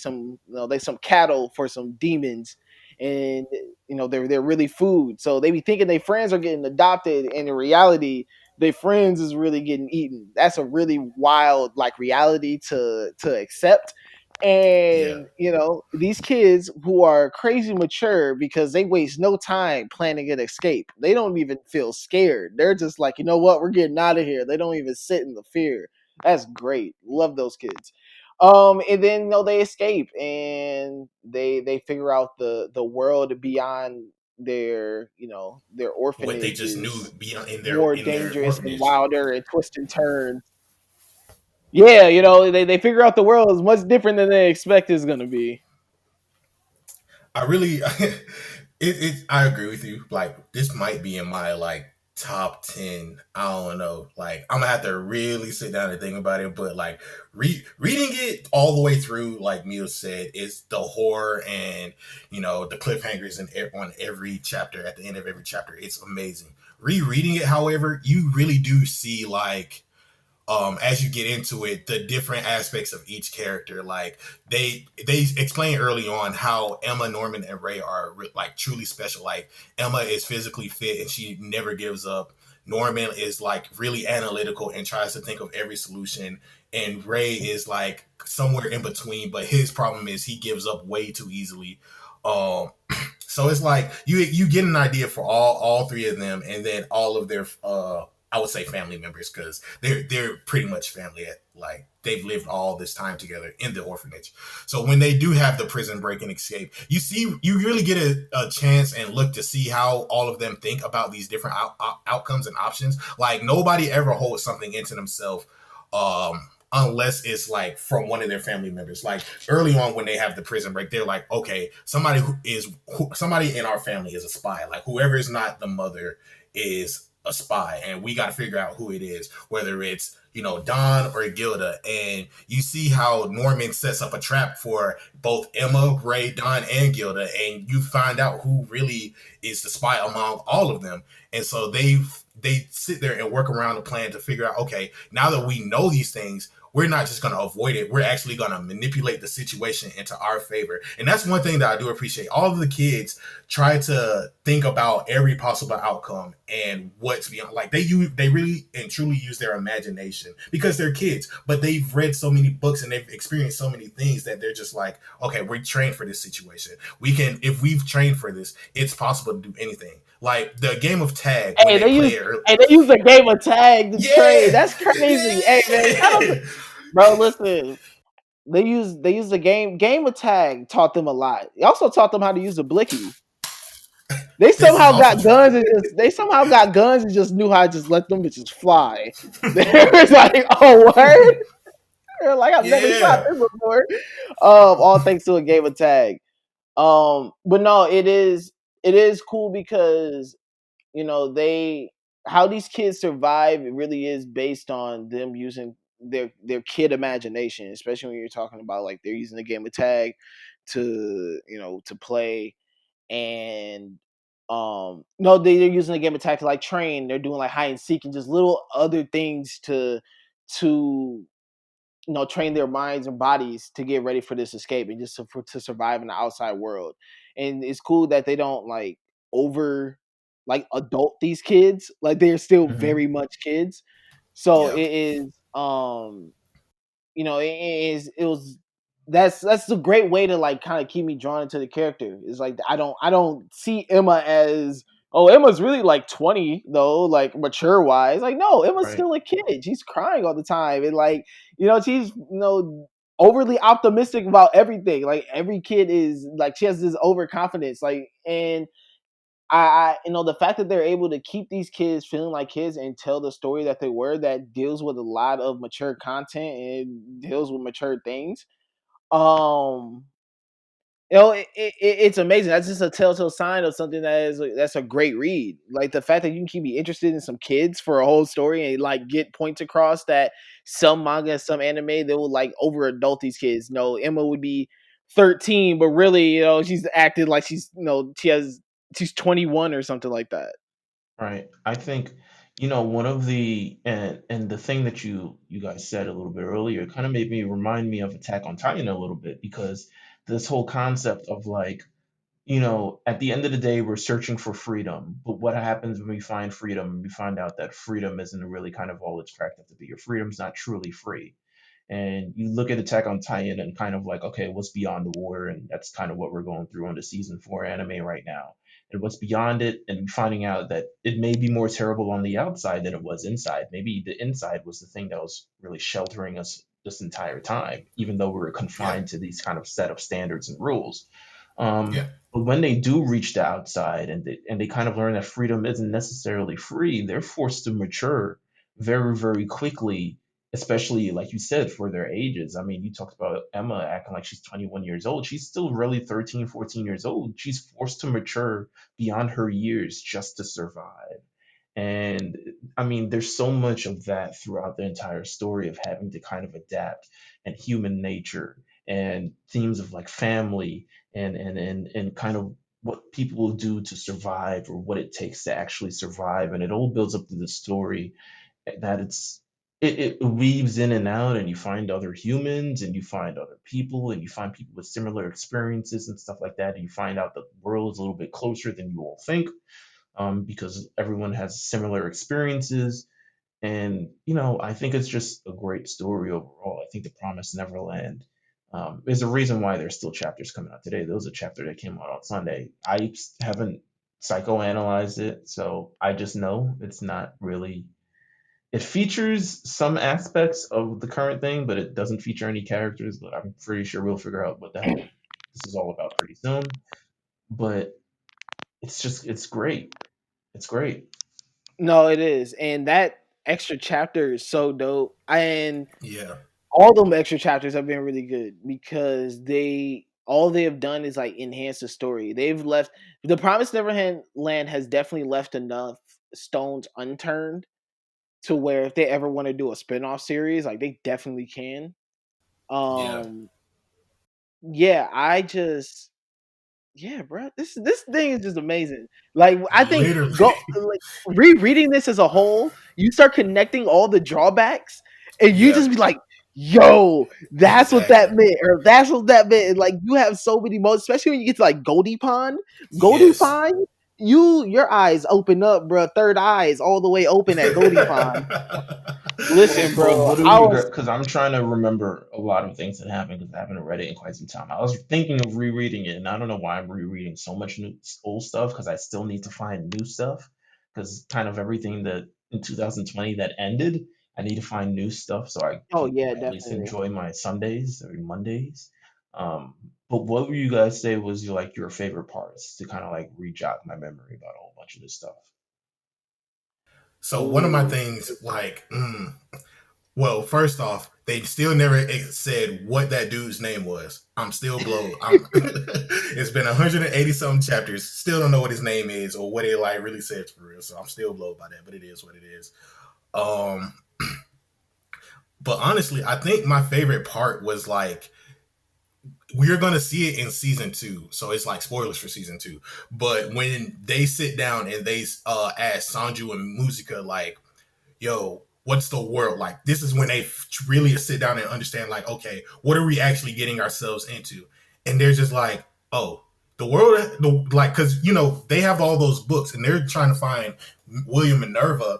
they some cattle for some demons, and they're really food. So they be thinking their friends are getting adopted, and in reality, their friends is really getting eaten. That's a really wild like reality to accept. Yeah. And these kids who are crazy mature because they waste no time planning an escape. They don't even feel scared. They're just like, you know what, we're getting out of here. They don't even sit in the fear. That's great. Love those kids. And then they escape, and they figure out the world beyond their What they orphanage just knew is beyond more in their dangerous and orphanage. wilder and twists and turns. Yeah, they figure out the world is much different than they expect it's gonna be. I really, I agree with you. Like this might be in my like top 10. I don't know. Like I'm gonna have to really sit down and think about it. But like reading it all the way through, like Meelz said, is the horror and the cliffhangers on every chapter. At the end of every chapter, it's amazing. Rereading it, however, you really do see like as you get into it, the different aspects of each character. Like they explain early on how Emma, Norman, and Ray are like truly special. Like Emma is physically fit and she never gives up. Norman is like really analytical and tries to think of every solution. And Ray is like somewhere in between, but his problem is he gives up way too easily. Um, so it's like you get an idea for all three of them, and then all of their I would say family members because they're pretty much family. Like they've lived all this time together in the orphanage. So when they do have the prison break and escape, you really get a chance and look to see how all of them think about these different outcomes and options. Like nobody ever holds something into themselves. Unless it's like from one of their family members. Like early on when they have the prison break, they're like, okay, somebody in our family is a spy. Like whoever is not the mother is a spy, and we got to figure out who it is, whether it's Don or Gilda. And you see how Norman sets up a trap for both Emma, Ray, Don, and Gilda, and you find out who really is the spy among all of them. And so they sit there and work around the plan to figure out, okay, now that we know these things, we're not just going to avoid it. We're actually going to manipulate the situation into our favor. And that's one thing that I do appreciate. All of the kids try to think about every possible outcome and what's beyond. Like they really and truly use their imagination because they're kids, but they've read so many books and they've experienced so many things that they're just like, okay, we're trained for this situation. If we've trained for this, it's possible to do anything. like the game of tag when Hey, they they play use it. hey, they use the game of tag to trade. Yeah, That's crazy. Hey man, shout out to yeah. bro. Listen, they use the game of tag taught them a lot. It also taught them how to use a blicky. They This is somehow also got true. guns and just knew how to just let them bitches fly. They was like, oh word. They're like, I've never shot Yeah, this before. All thanks to a game of tag. But no, it is cool because they how these kids survive. It really is based on them using their kid imagination, especially when you're talking about like they're using the game of tag to play. And no, they're using the game of tag to like train. They're doing like hide and seek and just little other things to train their minds and bodies to get ready for this escape and just to survive in the outside world. And it's cool that they don't like over like adult these kids. Like they're still Hmm. very much kids. So yeah, it is it was that's a great way to like kind of keep me drawn into the character. It's like I don't see Emma as, oh, Emma's really like 20 though, like mature wise. Like no, Emma's Right. still a kid. She's crying all the time and like she's overly optimistic about everything. Like every kid is like she has this overconfidence. Like and the fact that they're able to keep these kids feeling like kids and tell the story that they were, that deals with a lot of mature content and deals with mature things. Um, it's amazing. That's just a telltale sign of something that's a great read. Like the fact that you can keep me interested in some kids for a whole story and like get points across that some manga and some anime they will like over adult these kids. No, Emma would be 13, but really, she's acted like she's 21 or something like that. Right. I think, one of the and the thing that you guys said a little bit earlier kind of made me remind me of Attack on Titan a little bit because this whole concept of like, at the end of the day, we're searching for freedom. But what happens when we find freedom and we find out that freedom isn't really kind of all it's cracked up to be? Your freedom's not truly free. And you look at Attack on Titan and kind of like, okay, what's beyond the water? And that's kind of what we're going through on the season 4 anime right now. And what's beyond it, and finding out that it may be more terrible on the outside than it was inside. Maybe the inside was the thing that was really sheltering us this entire time, even though we were yeah, confined to these kind of set of standards and rules. yeah, But when they do reach the outside and they kind of learn that freedom isn't necessarily free, they're forced to mature very, very quickly, especially like you said, for their ages. I mean, you talked about Emma acting like she's 21 years old. She's still really 13, 14 years old. She's forced to mature beyond her years just to survive. And I mean, there's so much of that throughout the entire story of having to kind of adapt and human nature and themes of like family and kind of what people will do to survive or what it takes to actually survive. And it all builds up to the story that it weaves in and out, and you find other humans and you find other people and you find people with similar experiences and stuff like that. And you find out the world is a little bit closer than you all think, because everyone has similar experiences. And, I think it's just a great story overall. I think The Promised Neverland, there's a reason why there's still chapters coming out today. There was a chapter that came out on Sunday. I haven't psychoanalyzed it, so I just know it's not really. It features some aspects of the current thing, but it doesn't feature any characters. But I'm pretty sure we'll figure out what the hell this is all about pretty soon. But it's great. It's great. No, it is, and that extra chapter is so dope. And yeah, all them extra chapters have been really good because all they have done is like enhance the story. They've left the Promised Neverland land has definitely left enough stones unturned to where if they ever want to do a spin-off series, like they definitely can. yeah. Um yeah, yeah, bro. This thing is just amazing. Like I think Literally, rereading this as a whole, you start connecting all the drawbacks, and you yeah, just be like, "Yo, that's what that exactly. meant," or "That's what that meant." And like you have so many modes, especially when you get to like Goldie Pond, Goldie Yes, Pond. your eyes open up, bro. Third eyes all the way open at Goldie Pond. Listen, But bro, what do I you was got? Because I'm trying to remember a lot of things that happened because I haven't read it in quite some time. I was thinking of rereading it, and I don't know why I'm rereading so much new old stuff because I still need to find new stuff. Because kind of everything that in 2020 that ended, I need to find new stuff so I oh can yeah, at least definitely. enjoy my Sundays or Mondays. Um, but what would you guys say was your favorite parts to kind of like re-jog my memory about a whole bunch of this stuff? So one of my Ooh. things, like, well, first off, they still never said what that dude's name was. I'm still blown. It's been 180 something chapters. Still don't know what his name is or what it like really says for real. So I'm still blown by that, but it is what it is. Um, but honestly, I think my favorite part was like we're gonna see it in season 2, so it's like spoilers for season 2. But when they sit down and they ask Sanju and Musica like, yo, what's the world like? This is when they really sit down and understand, like, okay, what are we actually getting ourselves into? And they're just like, oh, the world, like, because they have all those books, and they're trying to find William Minerva,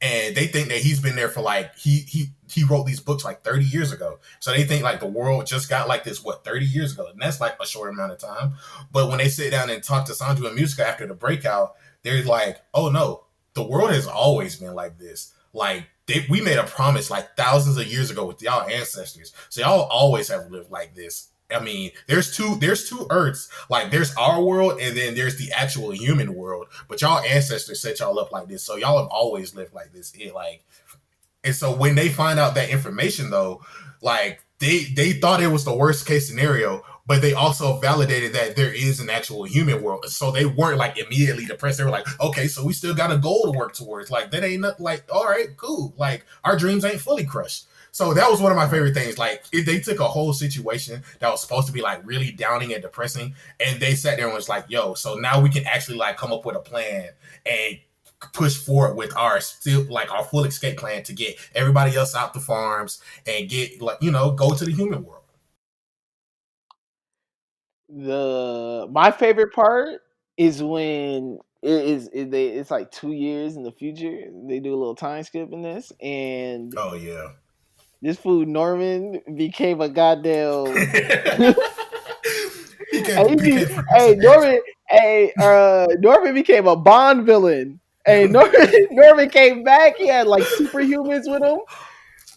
and they think that he's been there for like he wrote these books like 30 years ago. So they think like the world just got like this 30 years ago, and that's like a short amount of time. But when they sit down and talk to Sanju and Musica after the breakout, they're like, oh no, the world has always been like this. Like we made a promise like thousands of years ago with y'all ancestors. So y'all always have lived like this. I mean, there's two Earths. Like there's our world and then there's the actual human world. But y'all ancestors set y'all up like this. So y'all have always lived like this. And so when they find out that information though, like they thought it was the worst case scenario, but they also validated that there is an actual human world. So they weren't like immediately depressed. They were like, okay, so we still got a goal to work towards. Like that ain't not, like, all right, cool. Like our dreams ain't fully crushed. So that was one of my favorite things. Like they took a whole situation that was supposed to be like really downing and depressing, and they sat there and was like, yo, so now we can actually like come up with a plan and push forward with our still like our full escape plan to get everybody else out the farms and get like go to the human world. The my favorite part is when it's like 2 years in the future. They do a little time skip in this, and Oh yeah. this food Norman became a goddamn. he Hey, came he came hey, Professor X. Norman. Hey, Norman became a Bond villain. Hey, Norman came back. He had like superhumans with him.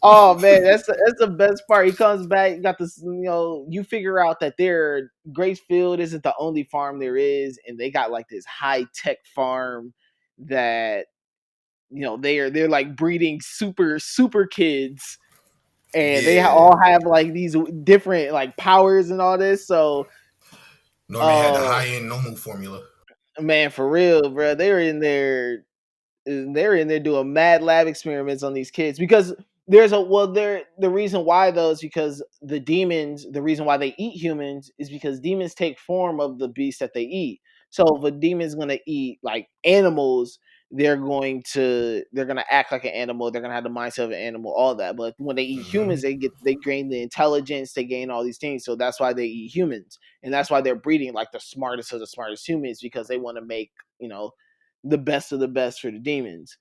Oh man, that's the best part. He comes back, got this. You figure out that their Gracefield isn't the only farm there is, and they got like this high tech farm that they're like breeding super kids, and they Yeah. all have like these different like powers and all this. So, Norman had the uh, high end normal formula. man, for real, bro, they're in there doing mad lab experiments on these kids because the reason why though is because the reason why they eat humans is because demons take form of the beast that they eat. So if a demon's gonna eat like animals, they're gonna act like an animal, they're gonna have the mindset of an animal, all that. But when they eat Mm-hmm. humans, they gain the intelligence, they gain all these things. So that's why they eat humans. And that's why they're breeding like the smartest of the smartest humans, because they want to make, you know, the best of the best for the demons.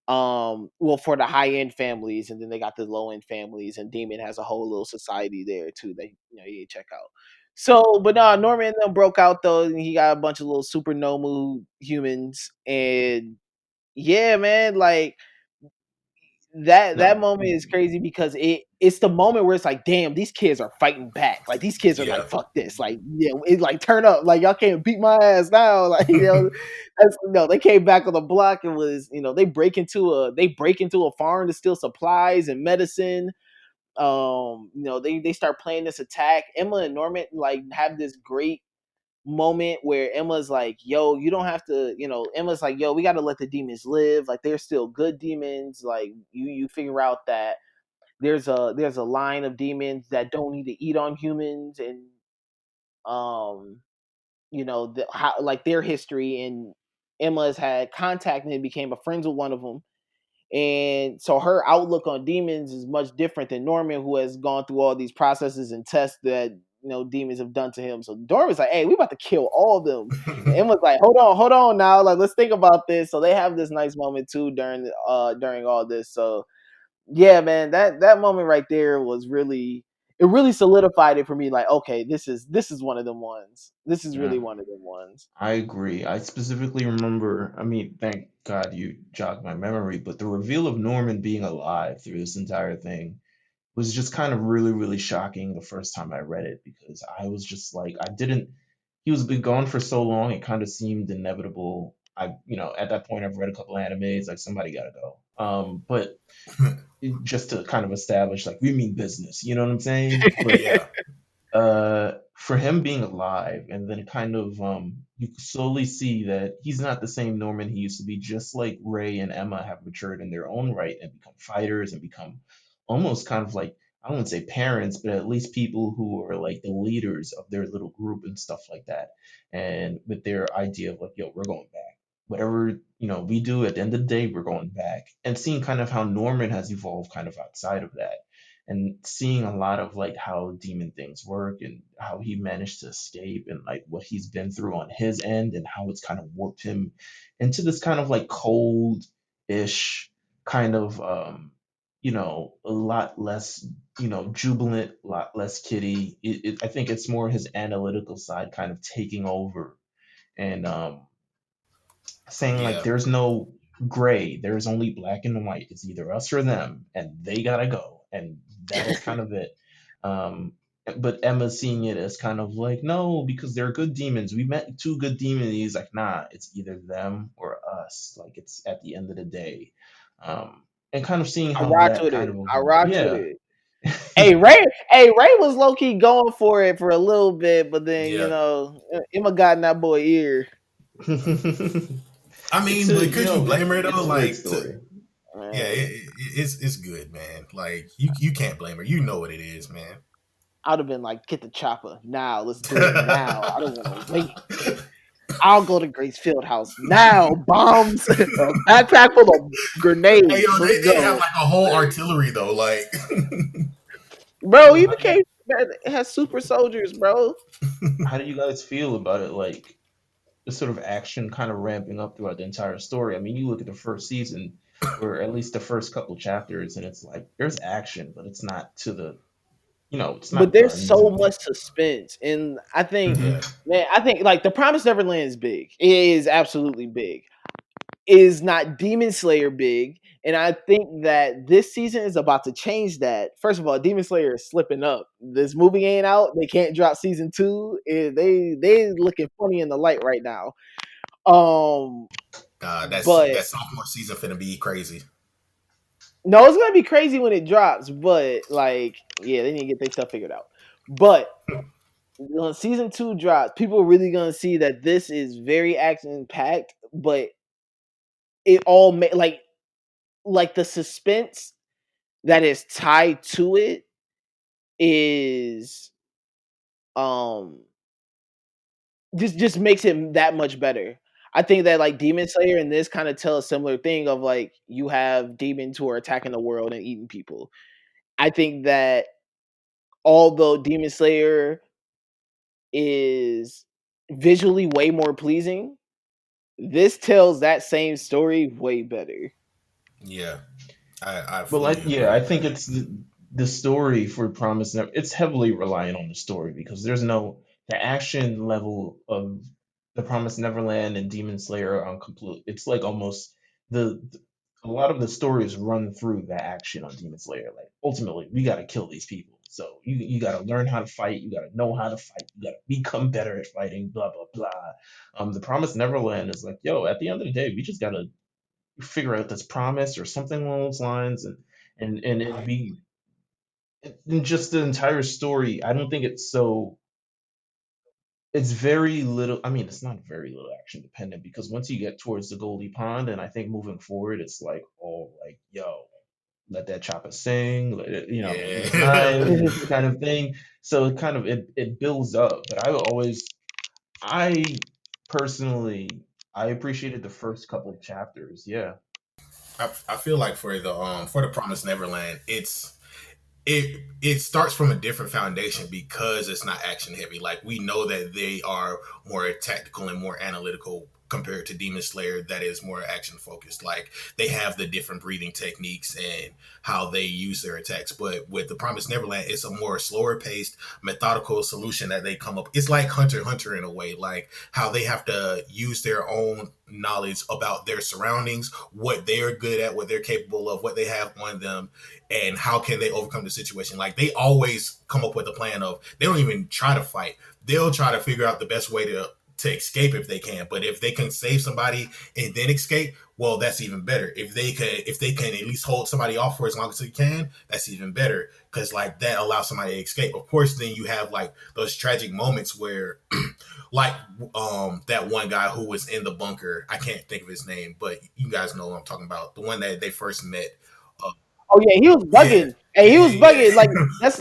Well, for the high end families, and then they got the low end families, and Demon has a whole little society there too that you check out. So, but Norman and them broke out though, and he got a bunch of little super nomu humans, and yeah, man, like that No. moment is crazy because it's the moment where it's like, damn, these kids are fighting back. Like these kids are like, Yeah. fuck this. Like, yeah, it like turn up. Like y'all can't beat my ass now. Like, that's no, they came back on the block and was, they break into a farm to steal supplies and medicine. They start playing this attack. Emma and Norman like have this great moment where Emma's like, yo, you don't have to, Emma's like, yo, we got to let the demons live. Like they're still good demons. Like you figure out that there's a line of demons that don't need to eat on humans, and um how like their history, and Emma's had contact and became a friends with one of them. And so her outlook on demons is much different than Norman, who has gone through all these processes and tests that demons have done to him. So Dora was like, "Hey, we about to kill all of them." And Emma's like, hold on now, like let's think about this." So they have this nice moment too during all this. So yeah, man, that moment right there was really, it really solidified it for me. Like, okay, this is one of them ones. This is Yeah, really one of them ones. I agree. I specifically remember, I mean, thank God you jogged my memory, but the reveal of Norman being alive through this entire thing was just kind of really, really shocking the first time I read it because I was just like, I didn't, he was been gone for so long, it kind of seemed inevitable. At that point, I've read a couple animes, like somebody gotta go. But just to kind of establish, like, we mean business, you know what I'm saying? But Yeah, for him being alive and then kind of you slowly see that he's not the same Norman he used to be, just like Ray and Emma have matured in their own right and become fighters and become almost kind of like, I wouldn't say parents, but at least people who are like the leaders of their little group and stuff like that. And with their idea of like, yo, we're going back. Whatever, we do at the end of the day, we're going back. And seeing kind of how Norman has evolved kind of outside of that and seeing a lot of like how demon things work and how he managed to escape and like what he's been through on his end and how it's kind of warped him into this kind of like cold ish kind of a lot less jubilant, a lot less kitty. I think it's more his analytical side kind of taking over and saying like yeah, there's no gray, there's only black and white. It's either us or them, and they gotta go, and that is kind of it. Um, but Emma's seeing it as kind of like no, because they're good demons. We met two good demons. He's like, nah, it's either them or us. Like it's at the end of the day, and kind of seeing I how rocked that with kind it. of I evolved. rocked with Yeah. it. Hey Ray was low key going for it for a little bit, but then yeah. Emma got in that boy ear. I It's mean, a but could you blame her though? it's a great Like, story. yeah, Man, it's good, man. Like, you can't blame her. You know what it is, man. I'd have been like, get the chopper now. Let's do it now. I don't want to wait. I'll go to Grace Field House now. Bombs, a backpack full of Hey, grenades. yo, Let's they have go, like a whole artillery though. Like, bro. He So became it has super soldiers, bro. how do you guys feel about it? Like the sort of action kind of ramping up throughout the entire story. I mean, you look at the first season, or at least the first couple chapters, and it's like there's action, but it's not to the, it's But not there's guns so and much suspense, and I think, yeah, man, I think like the Promised Neverland is big. It is absolutely big. Is not Demon Slayer big, and I think that this season is about to change that. First of all, Demon Slayer is slipping up. This movie ain't out. They can't drop season two. They looking funny in the light right now. Um, that but sophomore season finna be crazy. no, it's gonna be crazy when it drops. But like, yeah, they need to get their stuff figured out. But when season two drops, people are really gonna see that this is very action packed, but it all like the suspense that is tied to it is um just makes it that much better. I think that like Demon Slayer and this kind of tell a similar thing of like you have demons who are attacking the world and eating people. I think that although Demon Slayer is visually way more pleasing, this tells that same story way better. Yeah, I well, fully yeah, agree, I think man. it's the story for Promise Never. It's heavily reliant on the story because there's no the action level of the Promise Neverland and Demon Slayer are on complete. It's like almost the a lot of the stories run through the action on Demon Slayer. Like ultimately, we got to kill these people. So you got to learn how to fight. You got to know how to fight. You got to become better at fighting. Blah blah blah. The Promise Neverland is like, yo, at the end of the day, we just got to figure out this promise or something along those lines and it be in just the entire story. I don't think it's so it's very little. I mean, it's not very little action dependent because once you get towards the Goldie Pond, and I think moving forward, it's like, oh, like, yo, let that chopper sing, let it, use Yeah, knives kind of thing. So it kind of it builds up. But I personally, I appreciated the first couple of chapters. Yeah. I feel like for the Promised Neverland, it starts from a different foundation because it's not action heavy. Like we know that they are more tactical and more analytical compared to Demon Slayer that is more action focused. Like they have the different breathing techniques and how they use their attacks. But with the Promised Neverland, it's a more slower paced, methodical solution that they come up. It's like Hunter x Hunter in a way, like how they have to use their own knowledge about their surroundings, what they're good at, what they're capable of, what they have on them, and how can they overcome the situation. Like they always come up with a plan of they don't even try to fight. They'll try to figure out the best way to escape if they can. But if they can save somebody and then escape, well, that's even better. If they can at least hold somebody off for as long as they can, that's even better. Because like that allows somebody to escape. Of course, then you have like those tragic moments where like that one guy who was in the bunker. I can't think of his name, but you guys know what I'm talking about. The one that they first met. Uh, Oh yeah, he was yeah, bugging. Hey, he was yeah, bugging. That's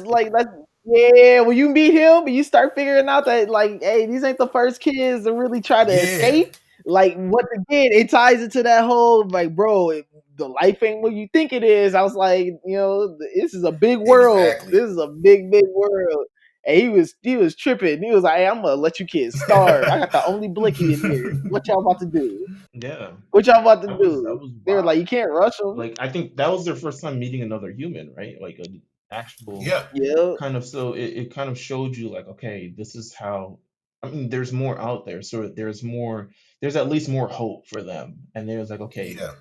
yeah. When you meet him and you start figuring out that like, hey, these ain't the first kids to really try to yeah, escape. Like once again, it ties into that whole like, bro, the life ain't what you think it is. I was like, this is a big world. exactly. This is a big world. And he was tripping. He was like, hey, I'm gonna let you kids starve. I got the only blicky in here. What y'all about to do? Yeah, What y'all about to that do? was They were like, wild. you can't rush them. Like I think that was their first time meeting another human, right? Like an actual Yeah, Yeah, kind of, so it kind of showed you like, okay, this is how, I mean, there's more out there. So there's at least more hope for them. And there's like, okay, yeah,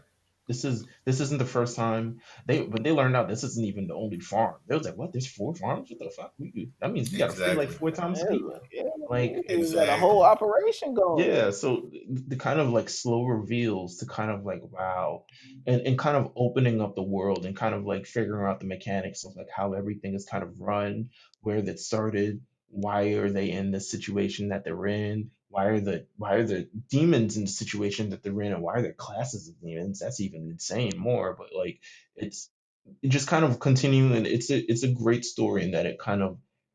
this isn't the first time when they learned out this isn't even the only farm. They was like, what? There's four farms? What the fuck? That means we gotta feed like exactly, four times the yeah, people. yeah. Like We got a whole exactly. operation going. yeah, so the kind of like slow reveals to kind of like wow, and kind of opening up the world and kind of like figuring out the mechanics of like how everything is kind of run, where that started, why are they in the situation that they're in, why are the demons in the situation that they're in, and why are there classes of demons? That's even insane more, but like it's it just kind of continuing, and it's a great story in that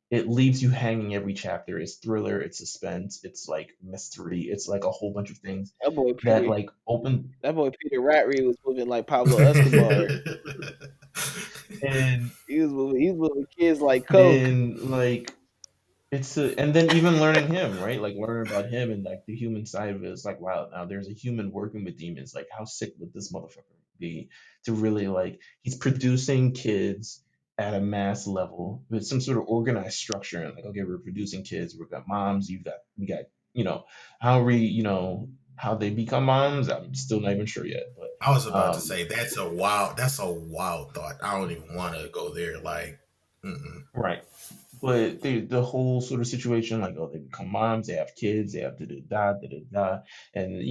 it leaves you hanging every chapter. It's thriller, it's suspense, it's like mystery, it's like a whole bunch of things That boy that Peter, like open. that boy Peter Ratry was moving like Pablo Escobar. And He was moving kids like coke. then like and then even learning him, right? Like learning about him and like the human side of it is like, wow, now there's a human working with demons. Like how sick would this motherfucker be to really like he's producing kids at a mass level with some sort of organized structure and like, okay, we're producing kids, we've got moms, we got, you know, how they become moms, I'm still not even sure yet. I was But about to say that's a wild thought. I don't even want to go there. Like, mm-mm. right. But the whole sort of situation, like, oh, they become moms, they have kids, they have da da da, and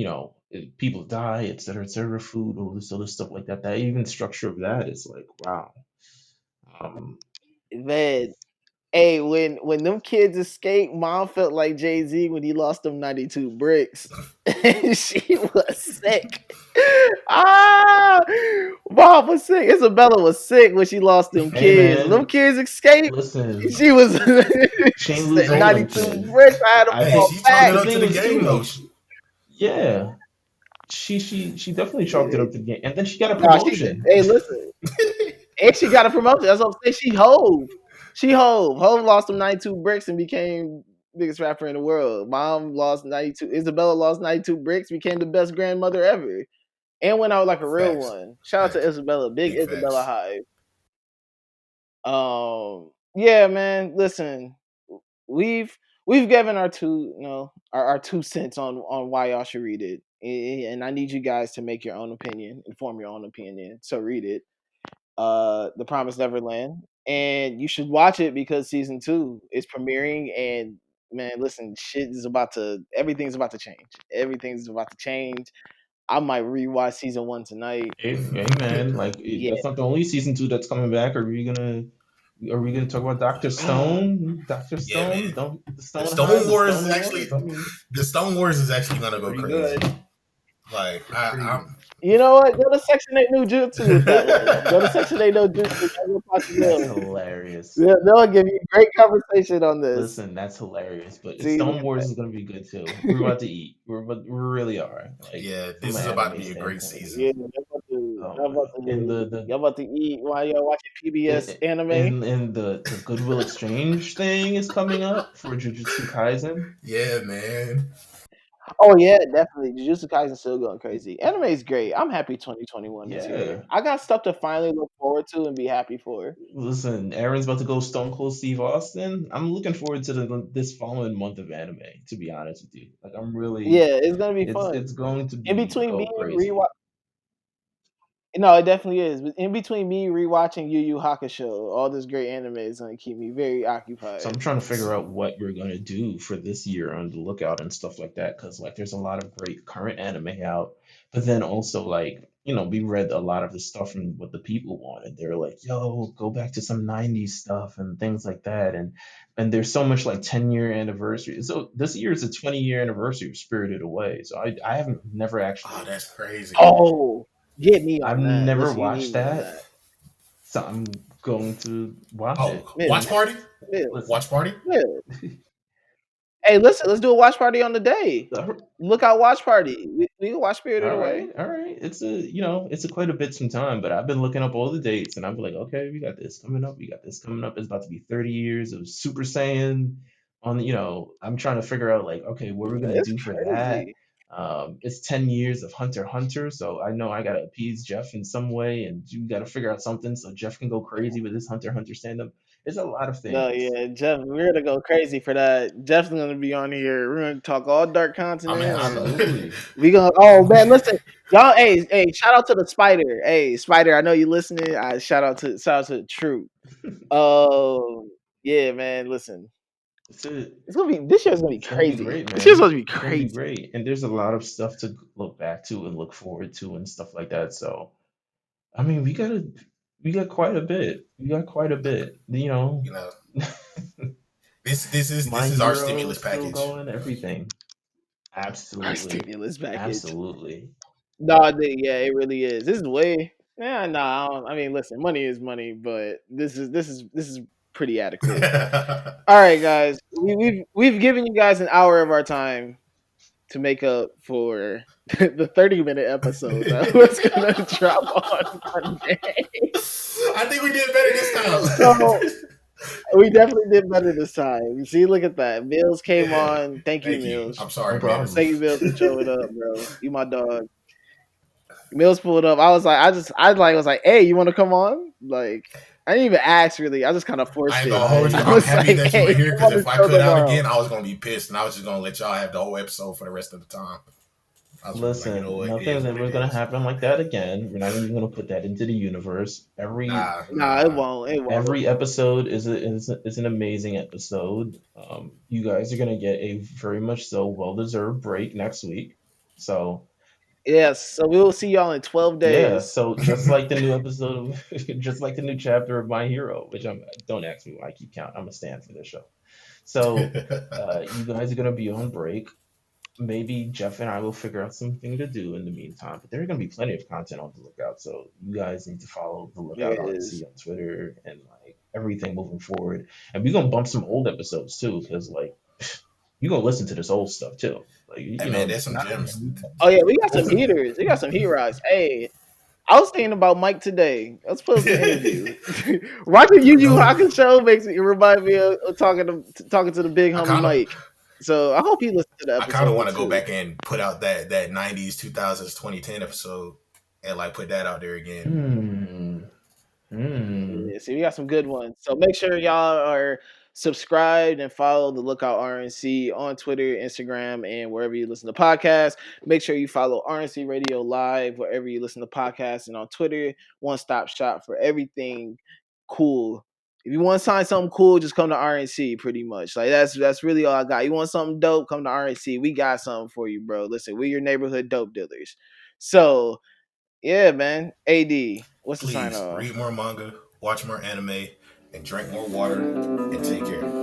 people die, et cetera, food, all this other stuff like that. That even structure of that is like, wow. Um, Man, hey, when them kids escaped, mom felt like Jay-Z when he lost them 92 bricks. She was sick. Ah, mom was sick. Isabella was sick when she lost them hey kids. When them man, kids escaped, lose she was she she ain't lose said all them 92 kids. bricks. I had them I Hey, all think she chalked back. it the up to thing the is too game though, though. yeah, she definitely chalked it up to the game, and then she got a Nah, she did. promotion. Hey, listen. And she got a promotion. That's what I'm saying. She hove. She hove. Hove lost them 92 bricks and became biggest rapper in the world. Mom lost 92. Isabella lost 92 bricks, became the best grandmother ever. And went out like a real Facts, one. Shout out to facts, Isabella. Big big Isabella facts. Hive. Yeah, man. Listen, we've we've given our our 2 cents on why y'all should read it. And I need you guys to make your own opinion, inform your own opinion. So read it. The Promised Neverland, and you should watch it because season 2 is premiering. And man, listen, everything's about to change. Everything's about to change. I might rewatch season 1 tonight. Hey man, like Yeah. that's not the only season two that's coming back. Are we gonna talk about Doctor Stone? Doctor Yeah, Stone? man. Don't the The Stone Hive, Stone the Wars Stone is Wars? actually I mean, the Stone Wars is actually gonna go pretty crazy. good. Like It's pretty. You know what? Go to Section 8 New Jutsu with that one. Go to Section 8 No Jutsu. Go talk to That's them. hilarious. They'll give you great conversation on this. Listen, that's hilarious. But See, look Stone at Wars that. is gonna be good too. We're about to eat. We really are. Like yeah, from this an is about to anime be a great standpoint. season. Yeah, Oh man. And y'all about to eat while y'all watching PBS anime. and the Goodwill Exchange thing is coming up for Jujutsu Kaisen. Yeah, man. Oh yeah, definitely. Jujutsu Kaisen still going crazy. Anime is great. I'm happy 2021 is Yeah. here. I got stuff to finally look forward to and be happy for. Listen, Aaron's about to go Stone Cold Steve Austin. I'm looking forward to this following month of anime. To be honest with you, like I'm really, Yeah, it's gonna be it's fun. going to In be between me crazy. no, it definitely is. But in between me rewatching Yu Yu Hakusho, all this great anime is gonna keep me very So I'm occupied. trying to figure out what we're gonna do for this year on the lookout and stuff like that, because like there's a lot of great current anime out, but then also like we read a lot of the stuff from what the people wanted. They were like, "Yo, go back to some '90s stuff and things like that," and there's so much like 10-year anniversary. So this year is a 20-year anniversary of Spirited Away. So I haven't never Oh, actually that's crazy. Oh, get me I've on that. never Listen, you need watched me on that, that. so I'm going to watch it. Oh, watch Mills, party. Mills, Listen. Watch party. Mills. Hey, listen, let's do a watch party on the day. Look out, watch party. We can watch Spirited All Away. right, all right. It's a quite a bit some time, but I've been looking up all the dates, and I'm like, okay, we got this coming up. We got this coming up. It's about to be 30 years of Super Saiyan. I'm trying to figure out like, okay, what we're gonna It's do for that. crazy. It's 10 years of Hunter x Hunter, so I know I gotta appease Jeff in some way, and you gotta figure out something so Jeff can go crazy with his Hunter x Hunter stand up. It's a lot of No, things. yeah, Jeff, we're gonna go crazy for that. Jeff's gonna be on here. We're gonna talk all Dark I mean, Continent, I and Absolutely. we gonna. Oh man, listen, y'all. Hey, shout out to the Spider. Hey, Spider, I know you listening. I shout out to the Troop. Oh yeah, man. Listen, It's a, it's gonna be this year's gonna be It's gonna be crazy. great, This year's man. gonna be It's gonna be crazy. great, and there's a lot of stuff to look back to and look forward to and stuff like that. So, I mean, we got quite a bit. We got quite a bit. you know, this My is our Hero stimulus is still package. going. Everything. Our Absolutely, stimulus package. absolutely. No, yeah, it really is. This is way. Yeah, no, I mean, listen, money is money, but this is pretty adequate. All right, guys, we've given you guys an hour of our time to make up for the 30-minute episode that was gonna drop on Monday. I think we did better this So time. we definitely did better this time. See, look at that. Mills came Yeah. on. Thank you, Thank you. Mills. I'm No sorry, man. problem. Thank you, Mills, for showing up, bro. You my dog. Mills pulled up. I was like, I was like, hey, you want to come on? Like, I didn't even ask really. I just kind of I forced ain't it. gonna hold you. I I'm was happy like, that you were hey, here come because on the if I show cut out tomorrow. again, I was gonna be pissed, and I was just gonna let y'all have the whole episode for the rest of the time. I was like, you know Listen, what? It is nothing's what it ever gonna is. happen like that again. We're not even gonna put that into the universe. Nah, Nah, it nah. won't. It won't. Every episode is an amazing episode. You guys are gonna get a very much so well deserved break next week. So Yes. So we will see y'all in 12 yeah, days. so just like the new episode of, just like the new chapter of My Hero, which don't ask me why I keep count. I'm a stand for this show. So you guys are gonna be on break. Maybe Jeff and I will figure out something to do in the meantime. But there's gonna be plenty of content on the lookout. So you guys need to follow the lookout Yes. RNC on Twitter and like everything moving forward. And we're gonna bump some old episodes too, because like you're gonna listen to this old stuff too. Like Hey man, there's some gems. Oh yeah, we got some heaters. We got some heat rocks. Hey, I was thinking about Mike today. Let's post an interview. Watching Yu Yu No, Hakusho makes me remind me of talking to the big I homie kind of Mike. So I hope he listened to the I kind of want episode to go too. back and put out that 90s, 2000s, 2010 episode and like put that out there again. Hmm. Hmm. Yeah, see, we got some good ones. So make sure y'all are subscribed and follow the Lookout RNC on Twitter, Instagram, and wherever you listen to podcasts. Make sure you follow RNC Radio Live wherever you listen to podcasts and on Twitter. One stop shop for everything cool. If you want to sign something cool, just come to RNC. Pretty much, like that's really all I got. You want something dope? Come to RNC. We got something for you, bro. Listen, we're your neighborhood dope dealers. So yeah, man. AD, what's the sign Please off? read more manga, watch more anime, and drink more water, and take care.